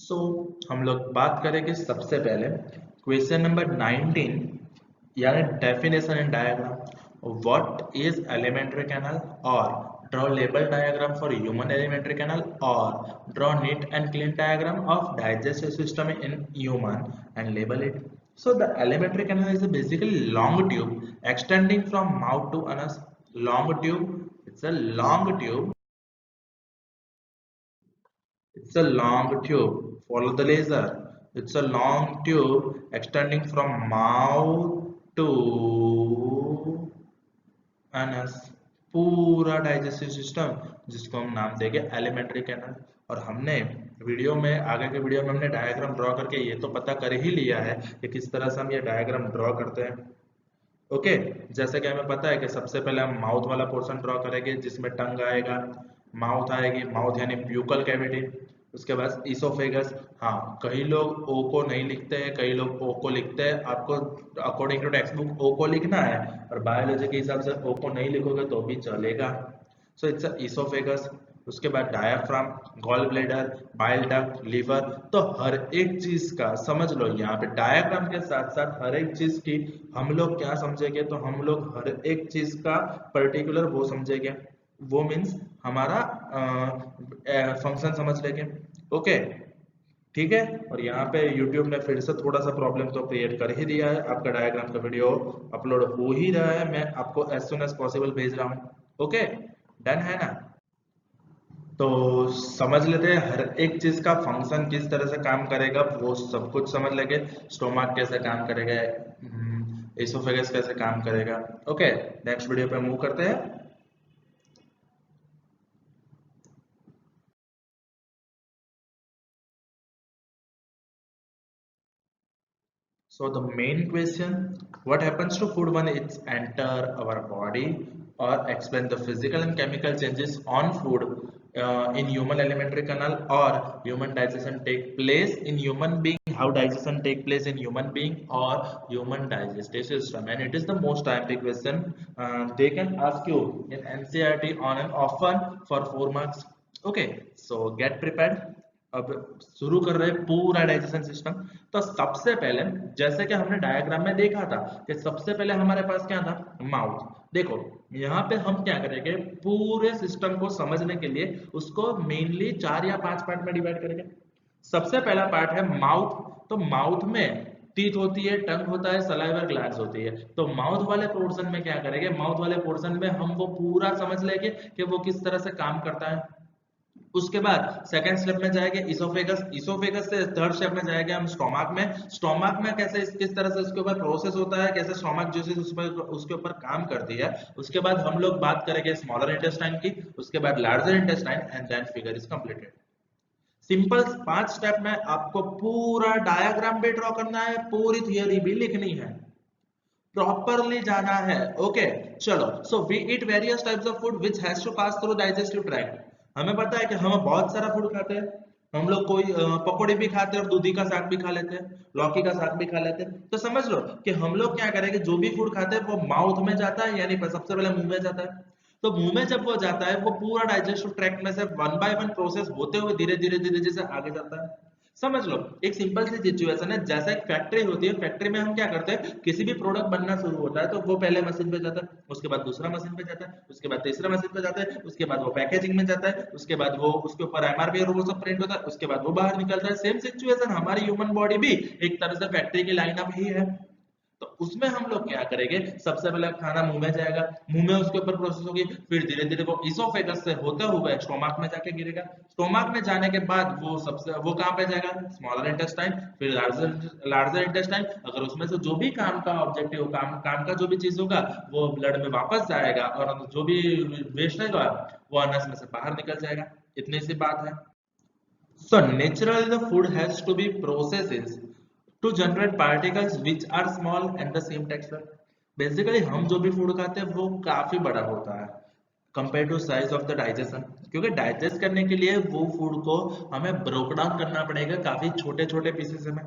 सो हम लोग बात करेंगे सबसे पहले क्वेश्चन नंबर 19 यानी definition in diagram. What is alimentary canal और draw label diagram for human alimentary canal और draw neat and clean diagram of digestive system in human and label it. So the alimentary canal is a basically long tube extending from mouth to anus. Long tube, it's a long tube. It's a long tube. Follow the laser. It's a long tube extending from mouth to anus. पूरा digestive system जिसको हम नाम देंगे alimentary canal. और हमने video में आगे के वीडियो में हमने डायग्राम ड्रॉ करके ये तो पता कर ही लिया है कि किस तरह से हम ये डायग्राम ड्रॉ करते हैं। ओके, जैसे कि हमें पता है कि सबसे पहले हम माउथ वाला पोर्शन ड्रॉ करेंगे जिसमें टंग आएगा, माउथ आएगी, माउथ यानी प्यूकल कैविटी। उसके बाद इसोफेगस। हाँ, कई लोग ओ को नहीं लिखते हैं, कई लोग ओ को लिखते हैं। आपको अकॉर्डिंग टू टेक्स्ट बुक ओ को लिखना है और बायोलॉजी के हिसाब से ओ को नहीं लिखोगे तो भी चलेगा। So it's oesophagus. उसके बाद diaphragm, gall bladder, bile duct, liver. तो हर एक चीज का समझ लो, यहाँ पे डायाग्राम के साथ साथ हर एक चीज की हम लोग क्या समझेंगे, तो हम लोग हर एक चीज का पर्टिकुलर वो समझेंगे। वो मीन्स हमारा फंक्शन समझ लेंगे। ओके, ठीक है। और यहाँ पे YouTube ने फिर से थोड़ा सा प्रॉब्लम तो क्रिएट कर ही दिया है। आपका डायग्राम का वीडियो अपलोड हो ही रहा है, मैं आपको एज सुन एज पॉसिबल भेज रहा हूँ। ओके, डन है ना। तो समझ लेते हैं हर एक चीज का फंक्शन किस तरह से काम करेगा, वो सब कुछ समझ लेंगे। स्टोमक कैसे काम करेगा, एसोफेगस कैसे काम करेगा। ओके, नेक्स्ट वीडियो पे मूव करते हैं। So the main question, what happens to food when it's enter our body, or explain the physical and chemical changes on food in human alimentary canal or human digestion take place in human being, how digestion take place in human being or human digestive system. And it is the most timely question they can ask you in NCERT on and often for 4 marks. Okay, so get prepared. अब शुरू कर रहे हैं पूरा digestion system. तो सबसे पहले जैसे कि हमने डायग्राम में देखा था कि सबसे पहले हमारे पास क्या था, माउथ। देखो यहाँ पे हम क्या करेंगे, पूरे सिस्टम को समझने के लिए उसको मेनली 4 या 5 पार्ट में डिवाइड करेंगे। सबसे पहला पार्ट है माउथ। तो माउथ में टीथ होती है, टंग होता है, सलाइवा ग्लैंड्स होती है। तो माउथ वाले पोर्शन में क्या करेंगे, माउथ वाले पोर्शन में हम वो पूरा समझ लेंगे कि वो किस तरह से काम करता है। उसके बाद सेकंड स्टेप में जाएंगे इसोफेगस। इसोफेगस से थर्ड स्टेप में जाएंगे हम स्टोमक में। स्टोमक में कैसे किस तरह से उसके ऊपर प्रोसेस होता है, कैसे स्टोमक जूसेस उसके ऊपर काम करती है। उसके बाद हम लोग बात करेंगे स्मॉलर इंटेस्टाइन की, उसके बाद larger intestine, and then figure is completed. Simple 5 step में आपको पूरा डायग्राम भी ड्रॉ करना है, पूरी थियोरी भी लिखनी है, प्रॉपरली जाना है। ओके, चलो। So we eat various types of food which has to pass through digestive tract. हमें पता है कि हम बहुत सारा फूड खाते हैं। हम लोग कोई पकौड़े भी खाते हैं और दूधी का साग भी खा लेते हैं, लौकी का साग भी खा लेते हैं। तो समझ लो कि हम लोग क्या करेंगे, जो भी फूड खाते हैं वो माउथ में जाता है, यानी सबसे पहले मुंह में जाता है। तो मुंह में जब वो जाता है, वो पूरा डाइजेस्टिव ट्रैक्ट में से वन बाय वन प्रोसेस होते हुए धीरे धीरे धीरे जैसे आगे जाता है। समझ लो एक सिंपल सी सिचुएशन है, जैसा एक फैक्ट्री होती है, फैक्ट्री में हम क्या करते हैं, किसी भी प्रोडक्ट बनना शुरू होता है तो वो पहले मशीन पे जाता है, उसके बाद दूसरा मशीन पे जाता है, उसके बाद तीसरा मशीन पे जाता है, उसके बाद वो पैकेजिंग में जाता है, उसके बाद वो उसके ऊपर एमआरपी और वो सब प्रिंट होता है, उसके बाद वो बाहर निकलता है। सेम सिचुएशन हमारी ह्यूमन बॉडी भी एक तरह से फैक्ट्री की लाइनअप ही है। तो उसमें हम लोग क्या करेंगे, सबसे पहले खाना मुंह में जाएगा, मुंह में उसके ऊपर प्रोसेस होगी, फिर धीरे धीरे वो इसोफेगस से होते हुए स्टोमक में जाके गिरेगा। स्टोमक में जाने के बाद वो सबसे वो कहाँ पे जाएगा, स्मॉलर इंटेस्टाइन, फिर लार्जर लार्जर इंटेस्टाइन। अगर उसमें से जो भी काम का ऑब्जेक्टिव, काम काम का जो भी चीज होगा वो ब्लड में वापस जाएगा, और जो भी वेस्ट रहेगा वो अनस में से बाहर निकल जाएगा। इतनी सी बात है। So naturally the food has to be processed to generate particles which are small and the same texture. Basically हम जो भी फूड खाते हैं वो काफी बड़ा होता है compare to size of the digestion, क्योंकि डाइजेस्ट करने के लिए वो फूड को हमें ब्रोक डाउन करना पड़ेगा काफी छोटे छोटे पीसेस में।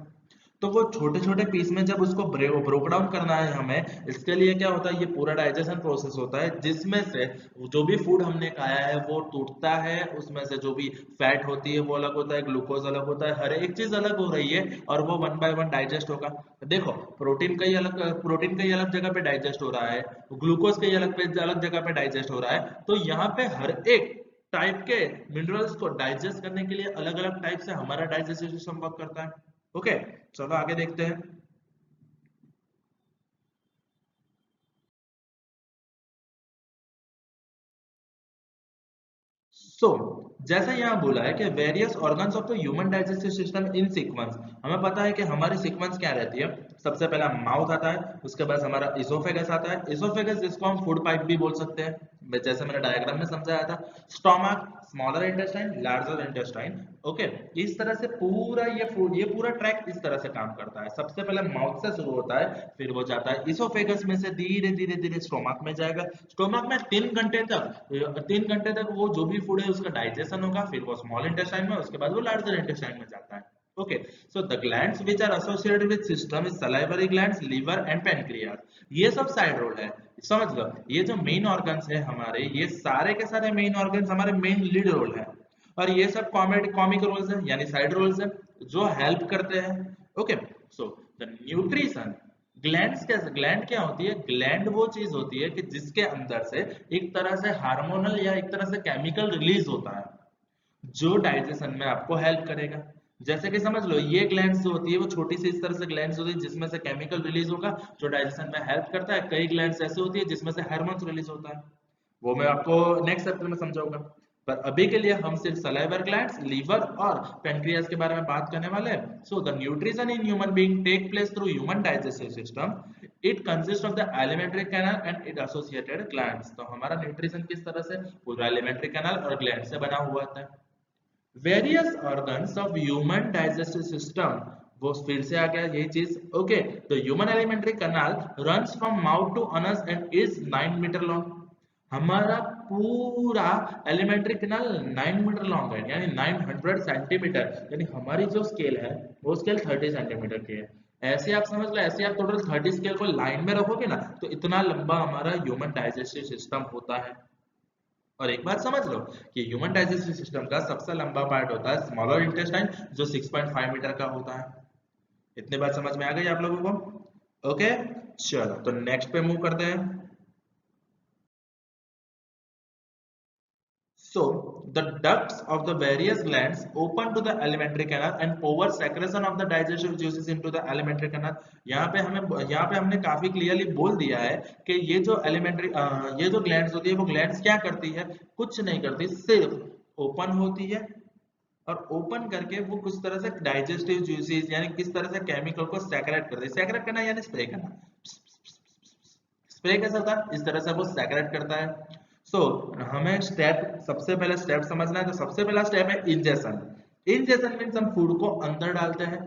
तो वो छोटे छोटे पीस में जब उसको ब्रोक डाउन करना है हमें, इसके लिए क्या होता है, ये पूरा डाइजेशन प्रोसेस होता है जिसमें से जो भी फूड हमने खाया है वो टूटता है, उसमें से जो भी फैट होती है वो अलग होता है, ग्लूकोज अलग होता है, हर एक चीज अलग हो रही है और वो वन बाय वन डाइजेस्ट होगा। देखो प्रोटीन कई अलग जगह पे डाइजेस्ट हो रहा है, ग्लूकोज कई अलग जगह पे डाइजेस्ट हो रहा है, तो यहाँ पे हर एक टाइप के मिनरल्स को डाइजेस्ट करने के लिए अलग अलग टाइप से हमारा डाइजेस्टिव सिस्टम वर्क करता है। ओके, चलो आगे देखते हैं। सो जैसा यहाँ बोला है कि various organs of the human digestive system in sequence, हमें पता है कि हमारी सीक्वेंस क्या रहती है। सबसे पहला माउथ आता है, उसके बाद हमारा इसोफेगस आता है, इसोफेगस जिसको हम फूड पाइप भी बोल सकते हैं, जैसे मैंने डायग्राम में समझाया था। Stomach, smaller intestine, larger intestine. Okay, इस तरह से पूरा ये पूरा ट्रैक इस तरह से काम करता है। सबसे पहले माउथ से शुरू होता है, फिर वो जाता है इसोफेगस में से धीरे धीरे धीरे स्टोमक में जाएगा। स्टोमक में 3 घंटे तक वो जो भी फूड है उसका डाइजेशन होगा, फिर वो स्मॉल इंटेस्टाइन में, उसके बाद वो लार्जर इंटेस्टाइन में जाता है। Okay, so the glands which are associated with system is salivary glands, liver and pancreas. ये सब साइड रोड है, समझ लो। ये जो मेन ऑर्गन्स है हमारे, ये सारे के सारे मेन ऑर्गन्स हमारे मेन लीड रोल है, और ये सब कॉमिक रोल्स है यानी साइड रोल्स है जो हेल्प करते हैं। Okay, so the nutrition, gland क्या होती है, ग्लैंड वो चीज होती है कि जिसके अंदर से एक तरह से हार्मोनल या एक तरह से केमिकल रिलीज होता है जो डाइजेशन में आपको हेल्प करेगा। जैसे कि समझ लो, ये ग्लैंड्स जो होती है वो छोटी सी इस तरह से ग्लैंड्स होती है जिसमें से केमिकल रिलीज होगा जो डाइजेशन में हेल्प करता है। कई ग्लैंड्स ऐसे होती है जिसमें से हार्मोन्स रिलीज होता है, वो मैं आपको नेक्स्ट चैप्टर में समझाऊंगा। पर अभी के लिए हम सिर्फ सलाइवर ग्लैंड्स, लीवर और पेनक्रियास के बारे में बात करने वाले हैं। So the nutrition in human being take place through human digestive system. It consist of the alimentary canal and it associated glands. तो हमारा न्यूट्रिशन किस तरह से, पूरा एलिमेंट्री कैनाल और ग्लैंड से बना हुआ होता है। Various organs of human digestive system, वो फिर से आ गया यही चीज। Okay, the human alimentary canal runs from mouth to anus and is 9 metre long. हमारा पूरा एलिमेंट्री कैनाल 9 मीटर लॉन्ग है, यानी 900 सेंटीमीटर, यानी हमारी जो स्केल है वो स्केल 30 सेंटीमीटर की है। ऐसे आप समझ लो, ऐसे आप टोटल 30 स्केल को लाइन में रखोगे ना, तो इतना लंबा हमारा ह्यूमन डाइजेस्टिव सिस्टम होता है। और एक बात समझ लो कि ह्यूमन डाइजेस्टिव सिस्टम का सबसे लंबा पार्ट होता है स्मॉलर इंटेस्टाइन, जो 6.5 मीटर का होता है। इतनी बात समझ में आ गई आप लोगों को? ओके, चलो तो नेक्स्ट पे मूव करते हैं। So, the ducts of the various glands open to the alimentary canal and pour secretion of the digestive juices into the alimentary canal। यहाँ पे हमने काफी क्लियरली बोल दिया है कि ये जो ग्लैंड्स होती है वो ग्लैंड्स क्या करती है, कुछ नहीं करती, सिर्फ ओपन होती है और ओपन करके वो कुछ तरह से डाइजेस्टिव जूसेस यानी किस तरह से केमिकल को सेक्रेट करती है। सेक्रेट करना यानी स्प्रे करना। स्प्रे कैसा होता है, इस तरह से वो सेक्रेट करता है। सो हमें सबसे पहले स्टेप समझना है, तो सबसे पहला स्टेप है इंजेशन। इंजेशन मीन्स हम फूड को अंदर डालते हैं।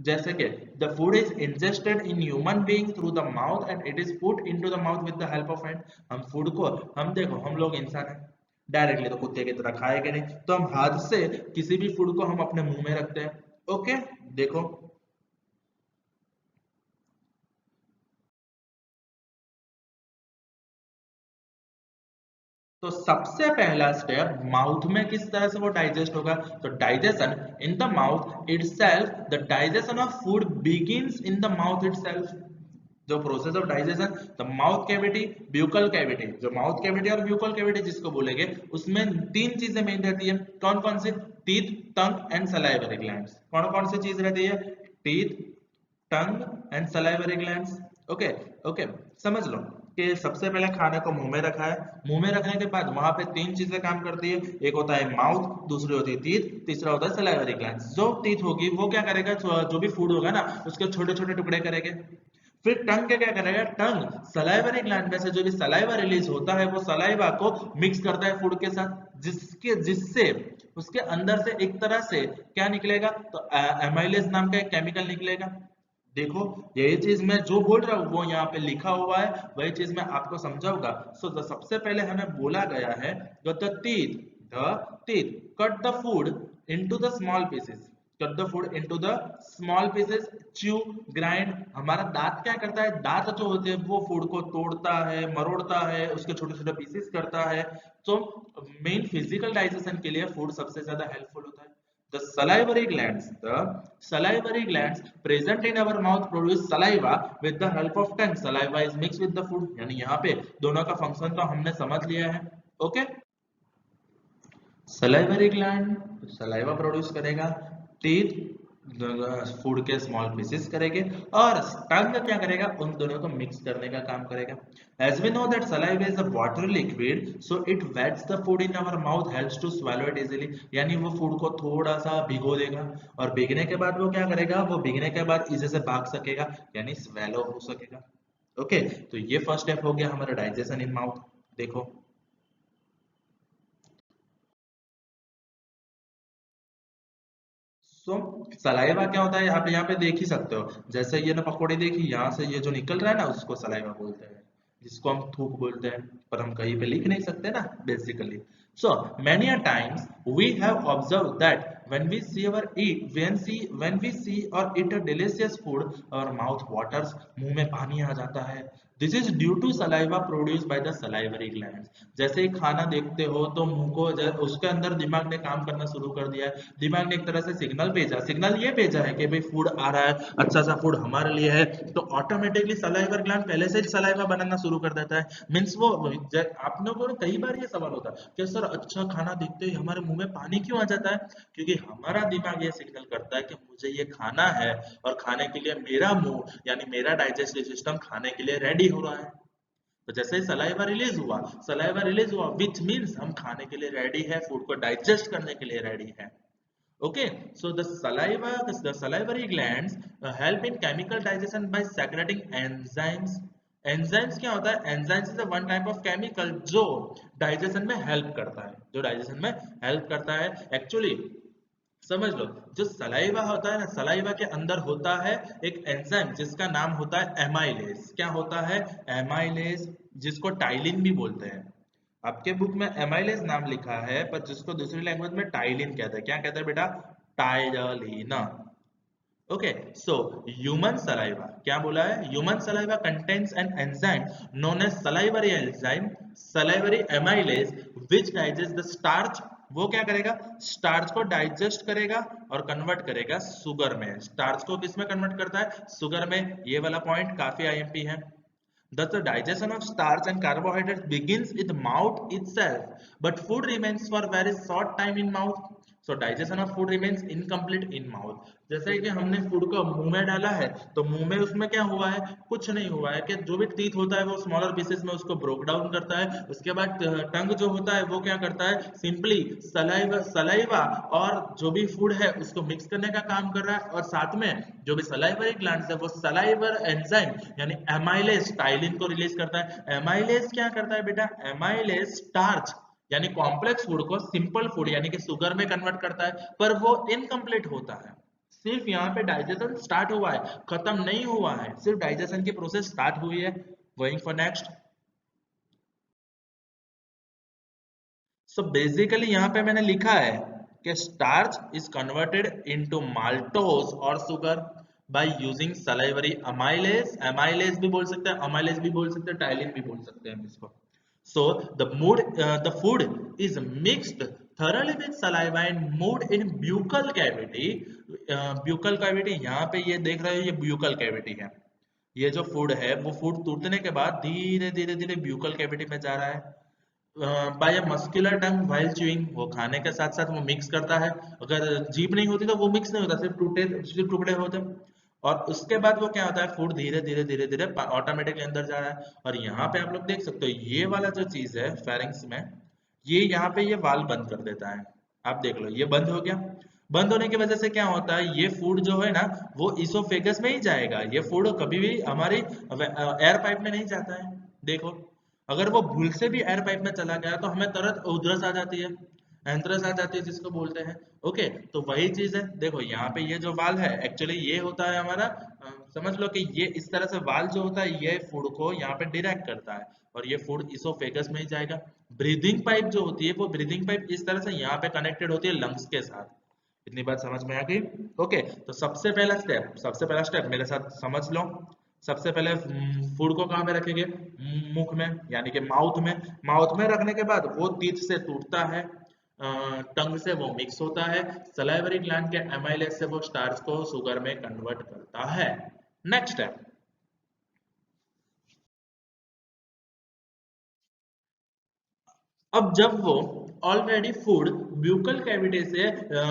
जैसे कि the food is ingested in human being through the mouth and it is put into the mouth with the help of hand. हम फूड को, हम देखो, हम लोग इंसान हैं, डायरेक्टली तो कुत्ते की तरह खाएंगे नहीं, तो हम हाथ से किसी भी फूड को हम अपने मुंह में रखते हैं। ओके, देखो, तो सबसे पहला स्टेप माउथ में किस तरह से वो डाइजेस्ट होगा, तो digestion in the mouth itself, the digestion of food begins in the mouth itself. जो process of digestion, the mouth cavity, buccal cavity, जो माउथ कैविटी और ब्यूकल कैविटी जिसको बोलेंगे, उसमें 3 चीजें मेन रहती है। कौन कौन सी, teeth, tongue and salivary glands. कौन कौन सी चीज रहती है, teeth, tongue and salivary glands. Okay, okay, समझ लो कि सबसे पहले खाने को मुंह में रखा है, मुंह में रखने के बाद वहां पे 3 चीजें काम करती है। एक होता है माउथ, दूसरी होती है टीथ, तीसरा होता है सलाइवरी ग्लैंड्स। जो टीथ होगी वो क्या करेगा, जो भी फूड होगा ना उसके छोटे छोटे टुकड़े करेंगे। फिर टंग क्या क्या करेगा, टंग सलाइवरी ग्लैंड में से जो भी सलाइवा रिलीज होता है वो सलाइवा को मिक्स करता है फूड के साथ, जिससे उसके अंदर से एक तरह से क्या निकलेगा, तो एमाइलेज नाम का एक केमिकल निकलेगा। देखो, यही चीज मैं जो बोल रहा हूँ वो यहाँ पे लिखा हुआ है, वही चीज मैं आपको समझाऊंगा। सो सबसे पहले हमें बोला गया है the teeth cut the food into the small pieces. Cut the food into the small pieces, chew, grind. हमारा दांत क्या करता है, दांत जो होते हैं वो फूड को तोड़ता है, मरोड़ता है, उसके छोटे छोटे पीसेस करता है। तो मेन फिजिकल डाइजेशन के लिए फूड सबसे ज्यादा हेल्पफुल होता है। The salivary glands present in our mouth produce saliva with the help of tongue. Saliva is mixed with the food. यानी यहाँ पे दोनों का फंक्शन तो हमने समझ लिया है। Okay, salivary gland saliva produce करेगा, टीथ फूड के स्मॉल पीसेस करेंगे, और टंग क्या करेगा, उन दोनों को मिक्स करने का काम करेगा। As we know that saliva is a watery liquid, so it wets the food in our mouth, helps to swallow it easily. यानी वो फूड को थोड़ा सा भिगो देगा, और भिगने के बाद वो क्या करेगा, वो भिगने के बाद इजी से भाग सकेगा, यानी स्वैलो हो सकेगा। ओके, तो ये फर्स्ट स्टेप हो गया हमारा डाइजेशन इन माउथ। देखो, सो सलाइवा क्या होता है, आप यहाँ पे देख ही सकते हो, जैसे ये ना पकौड़ी देखी, यहाँ से ये जो निकल रहा है ना, उसको सलाइवा बोलते हैं, जिसको हम थूक बोलते हैं, पर हम कहीं पे लिख नहीं सकते ना basically. So many a times we have observe that when we see or eat a delicious food, our mouth waters, मुंह में पानी आ जाता है। This is due to saliva produce by the salivary glands. जैसे ही खाना देखते हो तो मुंह को उसके अंदर दिमाग ने काम करना शुरू कर दिया है, दिमाग ने एक तरह से सिग्नल भेजा, सिग्नल ये भेजा है कि भाई फूड आ रहा है, अच्छा सा फूड हमारे लिए है, तो ऑटोमेटिकली सलाइवर ग्लैंड पहले से ही सलाइवा बनाना शुरू कर देता है। मीन्स वो आप लोगों को कई बार ये सवाल होता है कि सर अच्छा खाना देखते ही हमारे मुंह में पानी क्यों आ जाता है, क्योंकि हमारा दिमाग ये सिग्नल करता है कि मुझे ये खाना है, और खाने के लिए मेरा मुंह यानी मेरा डाइजेस्टिव सिस्टम खाने के लिए रेडी हो रहा है। तो जैसे ही सलाइवा रिलीज हुआ विच मीन्स हम खाने के लिए रेडी है, फूड को डाइजेस्ट करने के लिए रेडी है। Okay, so the salivary glands help in chemical digestion by secreting enzymes. Enzymes क्या होता है, enzymes is a one type of chemical जो डाइजेशन में हेल्प करता है, जो डाइजेशन में हेल्प करता है। एक्चुअली समझ लो, जो सलाइवा होता है ना, सलाइवा के अंदर होता है एक एंजाइम जिसका नाम होता है एमाइलेज। क्या होता है, एमाइलेज, जिसको टाइलिन भी बोलते हैं। आपके बुक में एमाइलेज नाम लिखा है, पर जिसको दूसरी लैंग्वेज में टाइलिन कहते हैं। क्या कहते हैं बेटा, ptyalin. Okay, so human saliva क्या बोला है, human saliva contains an enzyme known as salivary enzyme, salivary amylase, which digest the starch. वो क्या करेगा, स्टार्च को डाइजेस्ट करेगा और कन्वर्ट करेगा शुगर में। स्टार्च को किस में कन्वर्ट करता है, शुगर में। ये वाला पॉइंट काफी आईएमपी है। Thus, the digestion of starch and carbohydrates begins with mouth itself, but food remains for very short time in mouth. So, digestion of food remains incomplete in mouth. जैसे कि हमने food को मुंह में डाला है, तो मुंह में उसमें क्या हुआ है, कुछ नहीं हुआ है, कि जो भी टीथ होता है वो स्मॉलर पीसेस में उसको ब्रोक डाउन करता है। उसके बाद टंग जो होता है वो क्या करता है, सिंपली सलाइवा और जो भी फूड है उसको मिक्स करने का काम कर रहा है, और साथ में जो भी सलाइवरी ग्लैंड्स है वो सलाइवर एंजाइम यानी एमाइलेज टाइलिन को रिलीज करता है। एमाइलेज क्या करता है बेटा, एमाइलेज स्टार्च यानी कॉम्प्लेक्स फूड को सिंपल फूड यानी कि शुगर में कन्वर्ट करता है, पर वो इनकम्प्लीट होता है। सिर्फ यहाँ पे डाइजेशन स्टार्ट हुआ है, खत्म नहीं हुआ है, सिर्फ डाइजेशन की प्रोसेस स्टार्ट हुई है। Going for next. So basically यहाँ पे मैंने लिखा है कि starch is converted into maltose और sugar by using salivary amylase. Amylase भी बोल सकते हैं, अमाइलेज भी बोल सकते हैं, टाइलिन भी बोल सकते हैं इसको। So the food is mixed thoroughly with saliva and moved in buccal cavity. Buccal cavity यहाँ पे ये देख रहे हो, ये buccal cavity है। ये जो फूड है वो फूड टूटने के बाद धीरे धीरे धीरे ब्यूकल कैविटी में जा रहा है। बाय मस्कुलर टंग व्हाइल च्यूइंग, वो खाने के साथ साथ वो मिक्स करता है। अगर जीभ नहीं होती तो वो मिक्स नहीं होता, सिर्फ टुकड़े होते। और उसके बाद वो क्या होता है, फूड धीरे धीरे धीरे धीरे ऑटोमेटिकली अंदर जा रहा है। और यहाँ पे आप लोग देख सकते हो, ये वाला जो चीज है फेरिंग्स में, ये यहाँ पे ये वाल बंद कर देता है। आप देख लो, ये बंद हो गया। बंद होने की वजह से क्या होता है, ये फूड जो है ना वो इसोफेगस में ही जाएगा। ये फूड कभी भी हमारी एयर पाइप में नहीं जाता है। देखो, अगर वो भूल से भी एयर पाइप में चला गया तो हमें तुरंत उधरस आ जाती है, एंथ्रस आ जाती है जिसको बोलते हैं। ओके, तो वही चीज है। देखो यहाँ पे ये जो वाल है एक्चुअली ये होता है हमारा, समझ लो कि ये इस तरह से वाल जो होता है ये फूड को यहाँ पे डायरेक्ट करता है, और ये फूड इसोफेगस में ही जाएगा। ब्रीदिंग पाइप जो होती है वो ब्रीदिंग पाइप इस तरह से यहाँ पे कनेक्टेड होती है लंग्स के साथ। इतनी बात समझ में आ गई? ओके, तो सबसे पहला स्टेप मेरे साथ समझ लो। सबसे पहले फूड को कहाँ में रखेंगे? मुख में, यानी कि माउथ में। माउथ में रखने के बाद वो टीथ से टूटता है, टंग से वो मिक्स होता है, सलाइवरी ग्लैंड के एमाइलेज से वो स्टार्च को शुगर में कन्वर्ट करता है। नेक्स्ट स्टेप, अब जब वो ऑलरेडी फूड ब्यूकल कैविटी से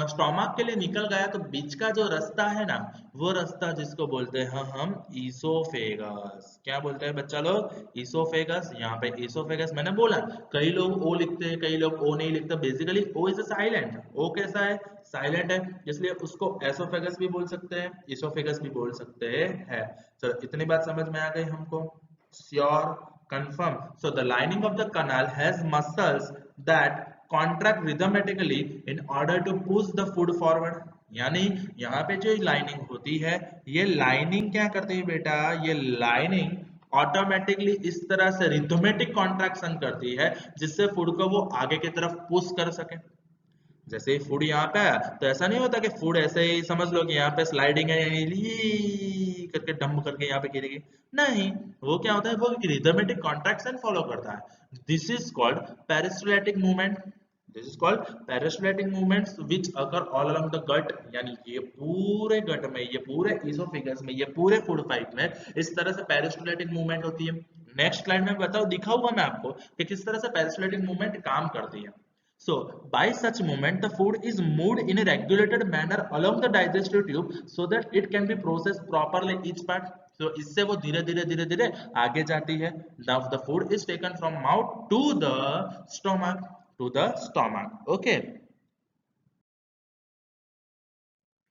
स्टोमक के लिए निकल गया, तो बीच का जो रास्ता है ना, वो रास्ता जिसको बोलते हैं हम ईसोफेगस। क्या बोलते हैं बच्चा लोग? ईसोफेगस। यहाँ पे ईसोफेगस मैंने बोला, कई लोग ओ लिखते हैं, कई लोग ओ नहीं लिखते। Basically O is silent. O कैसा है? साइलेंट है, इसलिए उसको एसोफेगस भी बोल सकते हैं, ईसोफेगस भी बोल सकते हैं। चलो, इतनी बात समझ में आ गई हमको? Sure, confirm. So the lining of the canal has muscles that contract rhythmically in order to push the food forward. यानी यहाँ पे जो लाइनिंग होती है, ये लाइनिंग क्या करती है बेटा? ये लाइनिंग ऑटोमेटिकली इस तरह से रिथमेटिक कॉन्ट्रैक्शन करती है, जिससे फूड को वो आगे की तरफ पुश कर सके। जैसे ही फूड यहाँ पे आया, तो ऐसा नहीं होता कि फूड ऐसे ही समझ लो कि यहाँ पे स्लाइडिंग है, यानी करके डंप करके यहाँ पे गिरेगी। नहीं, वो क्या होता है? वो रिदमेटिक कॉन्ट्रैक्शन फॉलो करता है। This is called peristaltic movement. This is called peristaltic movements which occur all along the gut, यानी ये पूरे गट में, ये पूरे इसोफिगस में, ये पूरे फूड पाइप में इस तरह से पेरिस्टोलिटिक मूवमेंट होती है। नेक्स्ट स्लाइड में बताओ, दिखाऊंगा मैं आपको कि किस तरह से पेरिस्टोलिटिक मूवमेंट काम करती है। So, by such movement, the food is moved in a regulated manner along the digestive tube so that it can be processed properly each part. So, इससे वो धीरे धीरे धीरे धीरे आगे जाती है। Now, the food is taken from mouth to the stomach, to the stomach. Okay.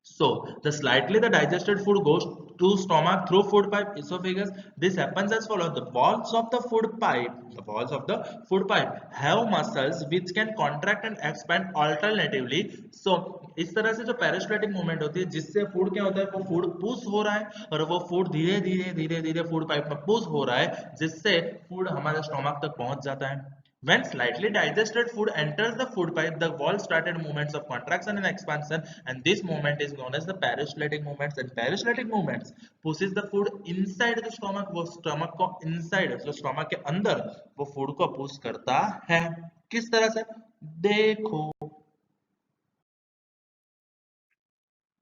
So, the slightly the digested food goes to stomach through food pipe, esophagus. This happens as follows. The walls of the food pipe have muscles which can contract and expand alternatively. So, इस तरह से जो पेरिस्टोलिटिक movement होती है, जिससे food क्या होता है? वो फूड पुश हो रहा है, और वो फूड धीरे धीरे धीरे धीरे फूड पाइप में पुश हो रहा है, जिससे फूड हमारे स्टोमक तक पहुंच जाता है। When slightly digested food enters the food pipe, the wall started movements of contraction and expansion, and this movement is known as the peristaltic movements. And peristaltic movements pushes the food inside the stomach. वो stomach को inside, जो stomach के अंदर वो food को push करता है। किस तरह से? देखो,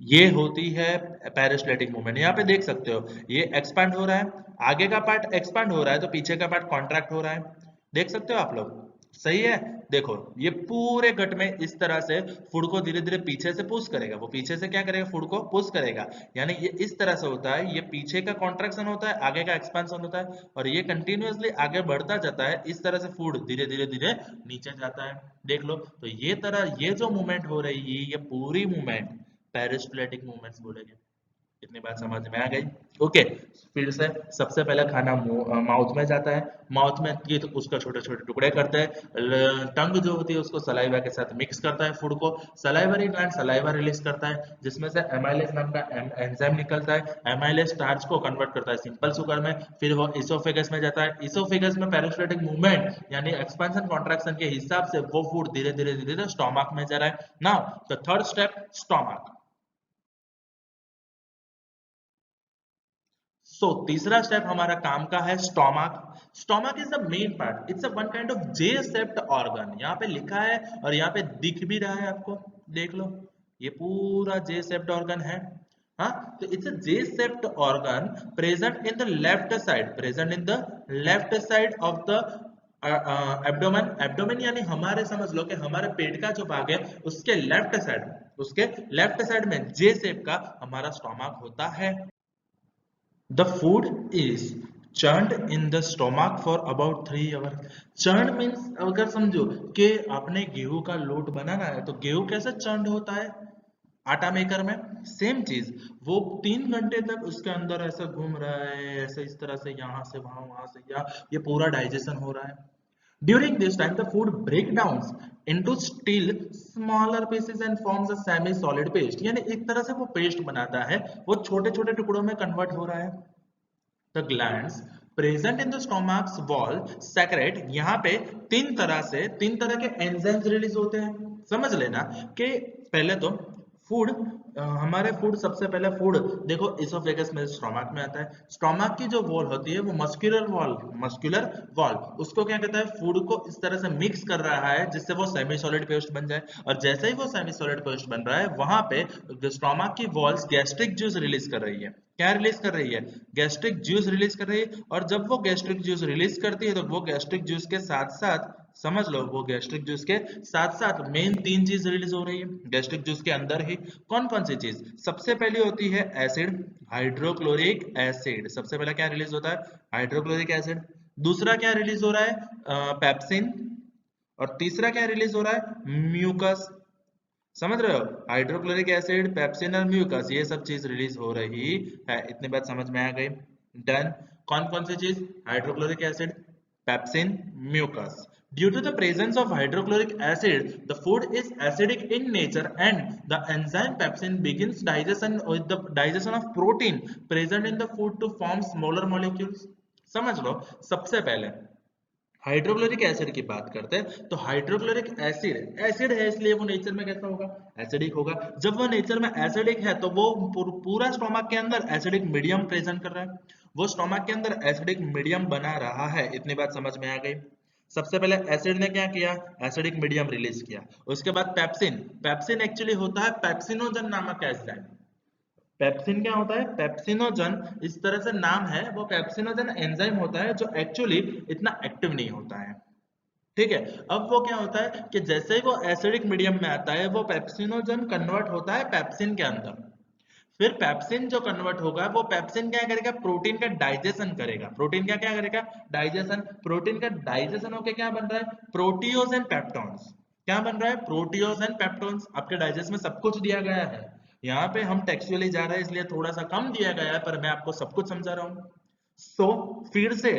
ये होती है पेरिस्टलेटिक मूवमेंट। यहाँ पे देख सकते हो, ये एक्सपैंड हो रहा है, आगे का पार्ट एक्सपैंड हो रहा है, तो पीछे का पार्ट कॉन्ट्रैक्ट हो रहा है। देख सकते हो आप लोग? सही है। देखो, ये पूरे गट में इस तरह से फूड को धीरे धीरे पीछे से पुश करेगा। वो पीछे से क्या करेगा? फूड को पुश करेगा। यानी ये इस तरह से होता है, ये पीछे का कॉन्ट्रैक्शन होता है, आगे का एक्सपेंशन होता है, और ये कंटिन्यूअसली आगे बढ़ता जाता है। इस तरह से फूड धीरे धीरे धीरे नीचे जाता है। देख लो, तो ये जो मूवमेंट हो रही है, ये पूरी मूवमेंट पेरिस्टलेटिक मूवमेंट्स बोलेंगे। इतनी बात समझ में आ गई? ओके, फिर से सबसे पहले खाना माउथ में जाता है। माउथ में ये तो उसका छोटे छोटे टुकड़े करते हैं। टंग जो होती है उसको सलाइवा के साथ मिक्स करता है फूड को। सलाइवरी ग्लैंड सलाइवा रिलीज करता है, जिसमें से एमाइलेज नाम का एंजाइम निकलता है। एमाइलेज स्टार्च को कन्वर्ट करता है सिंपल शुगर में। फिर वो इसोफेगस में जाता है। इसोफेगस में पेरिस्टलेटिक मूवमेंट यानी एक्सपेंशन कॉन्ट्रैक्शन के हिसाब से वो फूड धीरे धीरे धीरे स्टोमक में जा रहा है। Now the third step, stomach. So तीसरा स्टेप हमारा काम का है stomach. Stomach is the main part, it's a one kind of J shaped organ. यहाँ पे लिखा है और यहाँ पे दिख भी रहा है आपको, देख लो, ये पूरा जे शेप्ड ऑर्गन है। हाँ, तो it's a J shaped organ present in the left side, present in the left side of the abdomen. Abdomen यानी हमारे, समझ लो कि हमारे पेट का जो भाग है, उसके लेफ्ट साइड, उसके लेफ्ट साइड में जे शेप का हमारा स्टोमक होता है। The food is churned in the stomach for about 3 hours. Churned means, अगर समझो कि आपने गेहूं का लोट बनाना है, तो गेहूं कैसे चर्न होता है? आटा मेकर में। सेम चीज, वो 3 घंटे तक उसके अंदर ऐसा घूम रहा है, ऐसे इस तरह से, यहाँ से वहां, वहां से यहाँ, ये पूरा डाइजेशन हो रहा है। During this time, the food breaks down into still smaller pieces and forms a semi-solid paste. यानी एक तरह से वो पेस्ट बनाता है, वो छोटे छोटे टुकड़ों में कन्वर्ट हो रहा है। The glands present in the stomach's wall secrete, यहाँ पे तीन तरह के एंजाइम्स रिलीज होते हैं। समझ लेना कि पहले तो फूड, हमारे फूड, सबसे पहले फूड देखो इसोफेगस में, स्टोमक में आता है। स्टोमक की जो वॉल होती है वो मस्कुलर वॉल उसको क्या कहता है, फूड को इस तरह से मिक्स कर रहा है जिससे वो सेमी सॉलिड पेस्ट बन जाए। और जैसे ही वो सेमी सॉलिड पेस्ट बन रहा है वहां पे स्टोमक की वॉल्स गैस्ट्रिक जूस रिलीज कर रही है। क्या रिलीज कर रही है? गैस्ट्रिक जूस रिलीज कर रही है। और जब वो गैस्ट्रिक जूस रिलीज करती है तो वो गैस्ट्रिक जूस के साथ साथ, समझ लो, वो गैस्ट्रिक जूस के साथ साथ मेन तीन चीज रिलीज हो रही है गैस्ट्रिक जूस के अंदर ही। कौन कौन सी चीज? सबसे पहली होती है एसिड, हाइड्रोक्लोरिक एसिड। सबसे पहला क्या रिलीज होता है? Hydrochloric acid. दूसरा क्या रिलीज हो रहा है? पेप्सिन। और तीसरा क्या रिलीज हो रहा है? म्यूकस। समझ रहे हो? हाइड्रोक्लोरिक एसिड, पेप्सिन और म्यूकस, ये सब चीज रिलीज हो रही है। इतनी बात समझ में आ गई? डन। कौन कौन सी चीज? Hydrochloric acid, pepsin, mucus. Due to the presence of hydrochloric acid, the food is acidic in nature and the enzyme pepsin begins digestion with the digestion of protein present in the food to form smaller molecules. समझ लो, सबसे पहले hydrochloric acid की बात करते हैं तो hydrochloric acid acid है इसलिए वो नेचर में कैसा होगा? एसिडिक होगा। जब वो नेचर में एसिडिक है तो वो पूरा स्टोमक के अंदर एसिडिक मीडियम प्रेजेंट कर रहा है। वो स्टोमक के अंदर एसिडिक मीडियम बना रहा है। इतनी बात समझ में आ गई? सबसे पहले एसिड ने क्या किया? एसिडिक मीडियम रिलीज किया। उसके बाद पेप्सिन, पेप्सिन एक्चुअली होता है पेप्सिनोजन नामक एंजाइम। पेप्सिन क्या होता है? पेप्सिनोजन, इस तरह से नाम है, वो पेप्सिनोजन एंजाइम होता है जो एक्चुअली इतना एक्टिव नहीं होता है। ठीक है। अब वो क्या होता है कि जैसे ही वो एसिडिक मीडियम में आता है वो पेप्सिनोजन कन्वर्ट होता है पेप्सिन के अंदर। फिर पेप्सिन जो कन्वर्ट होगा वो पेप्सिन क्या करेगा? प्रोटीन का डाइजेशन करेगा। प्रोटीन का क्या करेगा? डाइजेशन। प्रोटीन का डाइजेशन होके क्या बन रहा है? प्रोटियोज एंड पेप्टोन्स। क्या बन रहा है? प्रोटियोज एंड पेप्टोन्स। आपके डाइजेस्ट में सब कुछ दिया गया है। यहाँ पे हम टेक्सचुअली जा रहे हैं इसलिए थोड़ा सा कम दिया गया है, पर मैं आपको सब कुछ समझा रहा हूँ। सो फिर से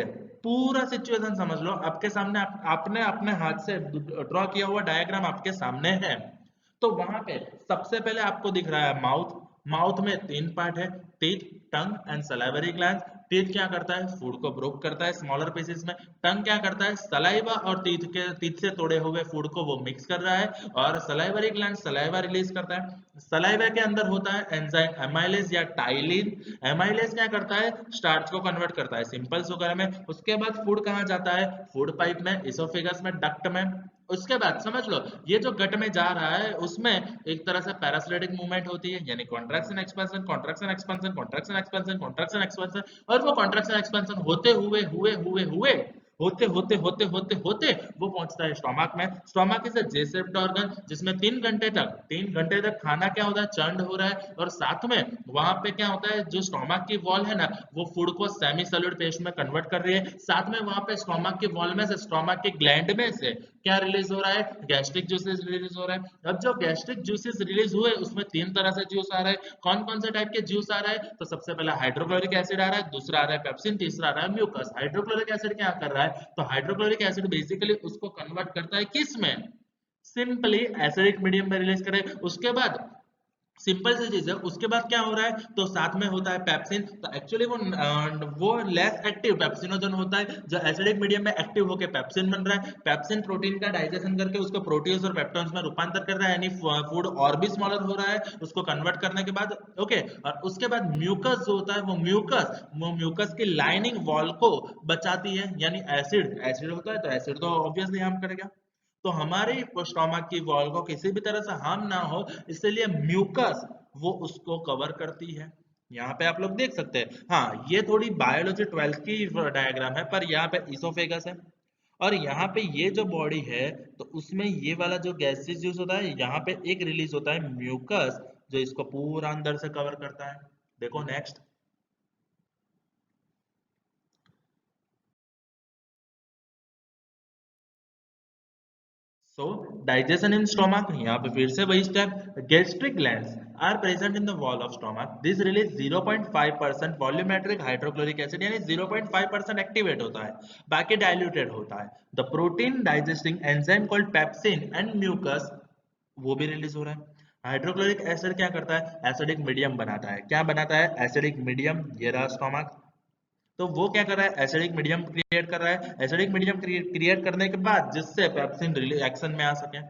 पूरा सिचुएशन समझ लो। आपके सामने आपने अपने हाथ से ड्रॉ किया हुआ डायग्राम आपके सामने है। तो वहां पे सबसे पहले आपको दिख रहा है माउथ। माउथ में तीन पार्ट है, teeth, tongue and salivary gland. Teeth क्या करता है? फूड को ब्रोक करता है स्मॉलर पीसेस में। टंग क्या करता है? सलाइवा और टीथ से तोड़े हुए फूड को वो मिक्स कर रहा है। और सलाइवरी ग्लैंड सलाइवा रिलीज करता है। सलाइवा के अंदर होता है एंजाइम एमाइलेज या टाइलिन। एमाइलेज क्या करता है? स्टार्च को कन्वर्ट करता है सिंपल शुगर में। उसके बाद फूड कहाँ जाता है? फूड पाइप में, इसोफेगस में, डक्ट में। उसके बाद समझ लो, ये जो गट में जा रहा है उसमें एक तरह से पैरासिलेटिक मूवमेंट होती है, यानी contraction expansion, contraction expansion, contraction expansion, contraction expansion. और वो कॉन्ट्रैक्शन एक्सपेंशन होते हुए हुए हुए हुए होते होते होते होते होते वो पहुंचता है स्टोमक में। Stomach is a J shaped organ जिसमें 3 घंटे तक खाना क्या होता है? चर्न हो रहा है। और साथ में वहां पे क्या होता है? जो स्टोमक की वॉल है ना, वो फूड को सेमी सॉलिड पेस्ट में कन्वर्ट कर रही है। साथ में वहां पे स्टोमक की वॉल में से, स्टोमक के ग्लैंड में से क्या रिलीज हो रहा है? गैस्ट्रिक जूसेस रिलीज हो रहा है। अब जो गैस्ट्रिक जूसेस रिलीज हुए उसमें तीन तरह से जूस आ रहा है। कौन कौन से टाइप के जूस आ रहा है? तो सबसे पहला हाइड्रोक्लोरिक एसिड आ रहा है, दूसरा आ रहा है पेप्सिन, तीसरा आ रहा है म्यूकस। हाइड्रोक्लोरिक एसिड क्या कर रहा है? तो हाइड्रोक्लोरिक एसिड बेसिकली उसको कन्वर्ट करता है किस में? सिंपली एसिडिक मीडियम में रिलीज करे। उसके बाद सिंपल सी चीज है। उसके बाद क्या हो रहा है? तो साथ में होता है पेप्सिन। तो एक्चुअली वो लेस एक्टिव पेप्सिनोजन होता है जो एसिडिक मीडियम में एक्टिव होकर पेप्सिन बन रहा है। पेप्सिन प्रोटीन का डाइजेशन करके उसको प्रोटीज और पेप्टोन्स में रूपांतर कर रहा है, यानी फूड और भी स्मॉलर हो रहा है उसको कन्वर्ट करने के बाद। ओके। और उसके बाद म्यूकस जो होता है, वो म्यूकस की लाइनिंग वॉल को बचाती है, यानी एसिड एसिड होता है तो एसिड तो ऑब्वियसली हार्म करेगा। तो हमारे स्टोमक की वॉल को किसी भी तरह से हार्म ना हो इसलिए म्यूकस वो उसको कवर करती है। यहाँ पे आप लोग देख सकते हैं। हाँ, ये थोड़ी बायोलॉजी 12th की डायग्राम है, पर यहाँ पे इसोफेगस है। और यहाँ पे ये जो बॉडी है तो उसमें ये वाला जो गैसेस जूस होता है, यहाँ पे एक रिलीज होता है म्यूकस जो इसको पूरा अंदर से कवर करता है। देखो next. So digestion in stomach, यहाँ पे फिर से वही step. gastric glands are present in the wall of stomach. This release 0.5% volumetric hydrochloric acid, यानी 0.5% एक्टिवेट होता है, बाकी डाइल्यूटेड होता है। The protein digesting enzyme called pepsin and mucus वो भी रिलीज हो रहा है। हाइड्रोक्लोरिक एसिड क्या करता है? एसिडिक मीडियम बनाता है। क्या बनाता है? Acidic medium. ये रहा स्टोमक। तो वो क्या कर रहा है? एसिडिक मीडियम क्रिएट कर रहा है। एसिडिक मीडियम क्रिएट करने के बाद जिससे पेप्सिन एक्शन में आ सके।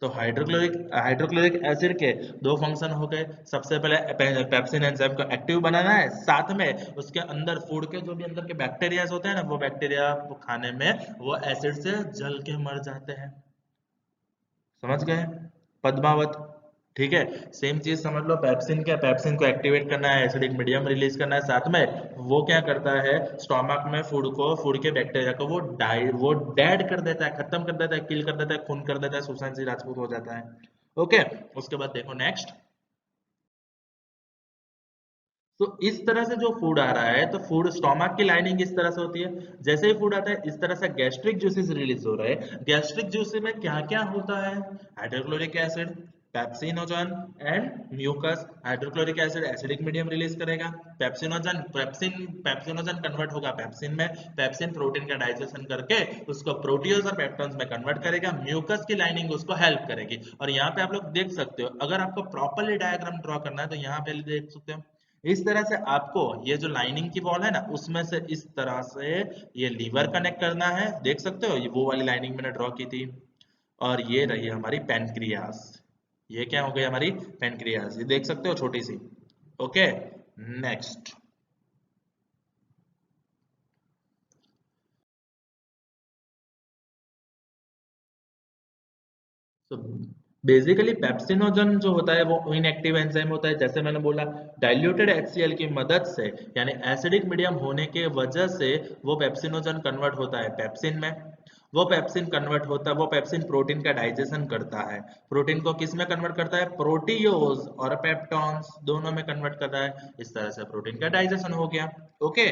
तो हाइड्रोक्लोरिक एसिड के दो फंक्शन हो गए। सबसे पहले पेप्सिन एंजाइम को एक्टिव बनाना है, साथ में उसके अंदर फूड के जो भी अंदर के बैक्टीरिया होते हैं ना, वो बैक्टीरिया खाने में वो एसिड से जल के मर जाते हैं। समझ गए पद्मावत? ठीक है, सेम चीज समझ लो, पेप्सिन क्या, पेप्सिन को एक्टिवेट करना है, एसिडिक मीडियम रिलीज करना है, साथ में वो क्या करता है, स्टोमक में फूड के बैक्टीरिया को वो डेड कर देता है, खत्म कर देता है, किल कर देता है, खून कर देता है, सुशांत सिंह राजपूत हो जाता है। ओके, उसके बाद देखो नेक्स्ट। तो इस तरह से जो फूड आ रहा है, तो फूड स्टोमक की लाइनिंग इस तरह से होती है, जैसे ही फूड आता है इस तरह से गैस्ट्रिक जूसेस रिलीज हो रहे हैं। गैस्ट्रिक जूसेस में क्या क्या होता है, hydrochloric acid, pepsinogen and mucus. Hydrochloric acid acidic medium release करेगा, पेप्सिनोजन कन्वर्ट होगा पेप्सिन में, पेप्सिन प्रोटीन का डाइजेशन करके उसको प्रोटियोज और पेप्टोन्स में कन्वर्ट करेगा, म्यूकस की लाइनिंग उसको हेल्प करेगी। और यहाँ पे आप लोग देख सकते हो, अगर आपको प्रॉपरली डायग्राम ड्रॉ करना है तो यहाँ पे देख सकते हो, इस तरह से आपको ये जो लाइनिंग की वॉल है ना, उसमें से इस तरह से ये लीवर कनेक्ट करना है, देख सकते हो, ये वो वाली लाइनिंग मैंने ड्रॉ की थी। और ये रही हमारी पेनक्रियास, ये क्या हो गई हमारी पेनक्रियास, ये देख सकते हो छोटी सी। Okay, next. तो बेसिकली पेप्सिनोजन जो होता है वो इनएक्टिव एंजाइम होता है, जैसे मैंने बोला, डाइल्यूटेड HCl की मदद से, यानी एसिडिक मीडियम होने के वजह से वो पेप्सिनोजन कन्वर्ट होता है पेप्सिन में। वो पेप्सिन प्रोटीन का डाइजेशन करता है, प्रोटीन को किस में कन्वर्ट करता है, प्रोटीओज और पेप्टॉन्स दोनों में कन्वर्ट करता है, इस तरह से प्रोटीन का डाइजेशन हो गया। ओके,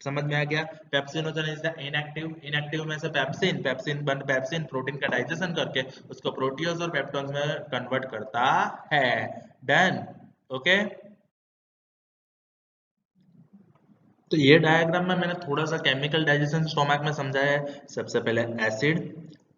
समझ में आ गया। Pepsinogen is the inactive, inactive में से पेप्सिन प्रोटीन का डाइजेशन करके उसको प्रोटीओज और पेप्टोन्स में कन्वर्ट करता है। डन। ओके, तो ये डायग्राम में मैंने थोड़ा सा केमिकल डाइजेशन स्टोमक में समझाया है। सबसे पहले एसिड,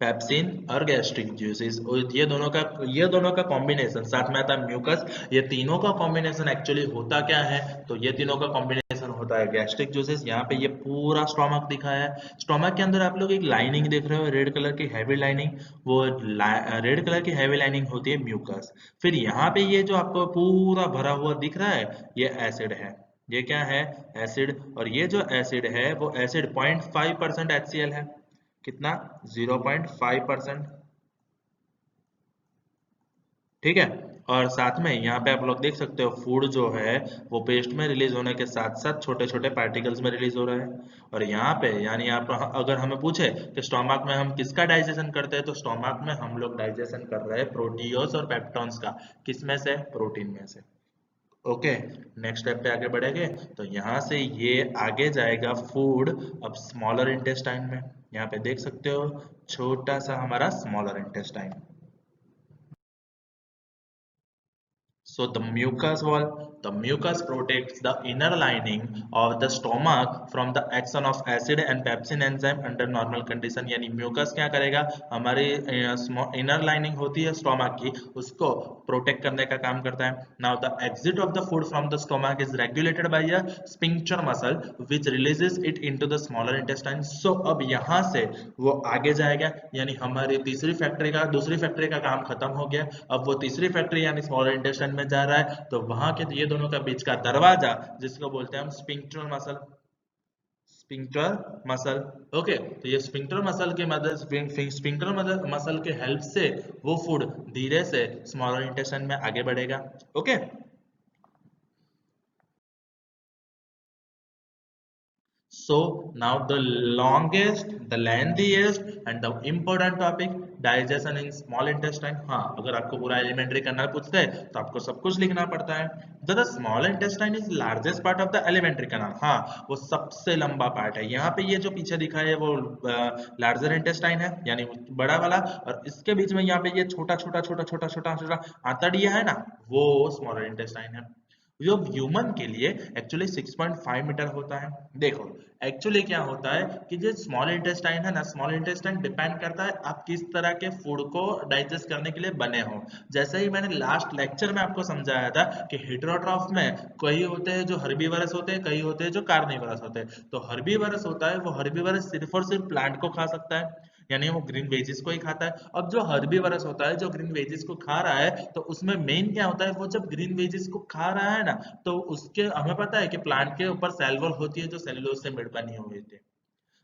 पेप्सिन और गैस्ट्रिक जूसेस, और ये दोनों का कॉम्बिनेशन, साथ में आता है म्यूकस। ये तीनों का कॉम्बिनेशन एक्चुअली होता क्या है, तो ये तीनों का कॉम्बिनेशन होता है गैस्ट्रिक जूसेस। यहाँ पे ये पूरा स्टोमक दिखाया है, स्टोमक के अंदर आप लोग एक लाइनिंग देख रहे हो, रेड कलर की हैवी लाइनिंग, वो रेड कलर की हैवी लाइनिंग होती है म्यूकस। फिर यहाँ पे ये जो आपको पूरा भरा हुआ दिख रहा है, ये एसिड है, ये क्या है, एसिड। और ये जो एसिड है वो एसिड 0.5% HCl है, कितना, 0.5%। ठीक है, और साथ में यहाँ पे आप लोग देख सकते हो, फूड जो है वो पेस्ट में रिलीज होने के साथ साथ छोटे छोटे पार्टिकल्स में रिलीज हो रहा है। और यहाँ पे यानी आप अगर हमें पूछे कि स्टोमक में हम किसका डाइजेशन करते हैं, तो स्टोमक में हम लोग डाइजेशन कर रहे हैं प्रोटीओस और पेप्टॉन्स का, किसमें से, प्रोटीन में से। ओके, नेक्स्ट स्टेप पे आगे बढ़ेंगे। तो यहाँ से ये आगे जाएगा फूड अब स्मॉलर इंटेस्टाइन में, यहाँ पे देख सकते हो छोटा सा हमारा smaller intestine. So the mucus protects the inner lining of the stomach from the action of acid and pepsin enzyme under normal condition। यानी mucus क्या करेगा, हमारी inner lining होती है stomach की, उसको protect करने का काम करता है। Now the exit of the food from the stomach is regulated by a sphincter muscle which releases it into the smaller intestine। So अब यहाँ से वो आगे जाएगा, यानी हमारी दूसरी फैक्ट्री का काम खत्म हो गया। अब वो तीसरी फैक्ट्री यानी स्मॉलर इंटेस्टाइन में जा रहा है, तो वहां के ये दोनों का बीच का दरवाजा, जिसको बोलते हैं हम sphincter muscle, sphincter muscle. Okay, तो ये स्पिंक्टर मसल के मदद मसल के हेल्प से वो फूड धीरे से स्मॉलर इंटेस्टाइन में आगे बढ़ेगा। Okay, so now the lengthiest and the important topic, digestion in small intestine। हाँ, अगर आपको पूरा एलिमेंट्री करना पूछते हैं तो आपको सब कुछ लिखना पड़ता है। The small intestine is largest part of the alimentary canal। हाँ, वो सबसे लंबा पार्ट है। यहाँ पे ये जो पीछे दिखा है वो लार्जर इंटेस्टाइन है, यानी बड़ा वाला, और इसके बीच में यहाँ पे ये छोटा छोटा छोटा छोटा छोटा छोटा आंतड़िया है ना, वो स्मॉलर इंटेस्टाइन है। जो ह्यूमन के लिए एक्चुअली 6.5 मीटर होता है। देखो, एक्चुअली क्या होता है कि जो स्मॉल इंटेस्टाइन है ना, स्मॉल इंटेस्टाइन डिपेंड करता है आप किस तरह के फूड को डाइजेस्ट करने के लिए बने हो। जैसे ही मैंने लास्ट लेक्चर में आपको समझाया था कि हेटेरोट्रॉफ में कई होते हैं जो हर्बीवरस होते हैं, कई होते हैं जो कार्निवरस होते हैं। तो हर्बीवरस होता है, वो हर्बीवरस सिर्फ और सिर्फ प्लांट को खा सकता है, यानी वो ग्रीन वेजिस को ही खाता है। अब जो हर्बीवरस होता है, जो ग्रीन वेजिस को खा रहा है, तो उसमें मेन क्या होता है, वो जब ग्रीन वेजिस को खा रहा है ना, तो उसके हमें पता है कि प्लांट के ऊपर सेल वॉल होती है जो सेलुलोज से बनी हुई थी।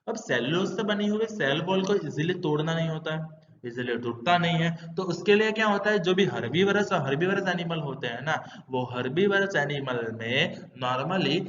अब सेलुलोज से बनी हुई सेल वॉल को इजीली तोड़ना नहीं होता है, इजीली टूटता नहीं है, तो उसके लिए क्या होता है, जो भी हर्बीवरस और हर्बीवरस एनिमल होते हैं ना, वो हर्बीवरस एनिमल में नॉर्मली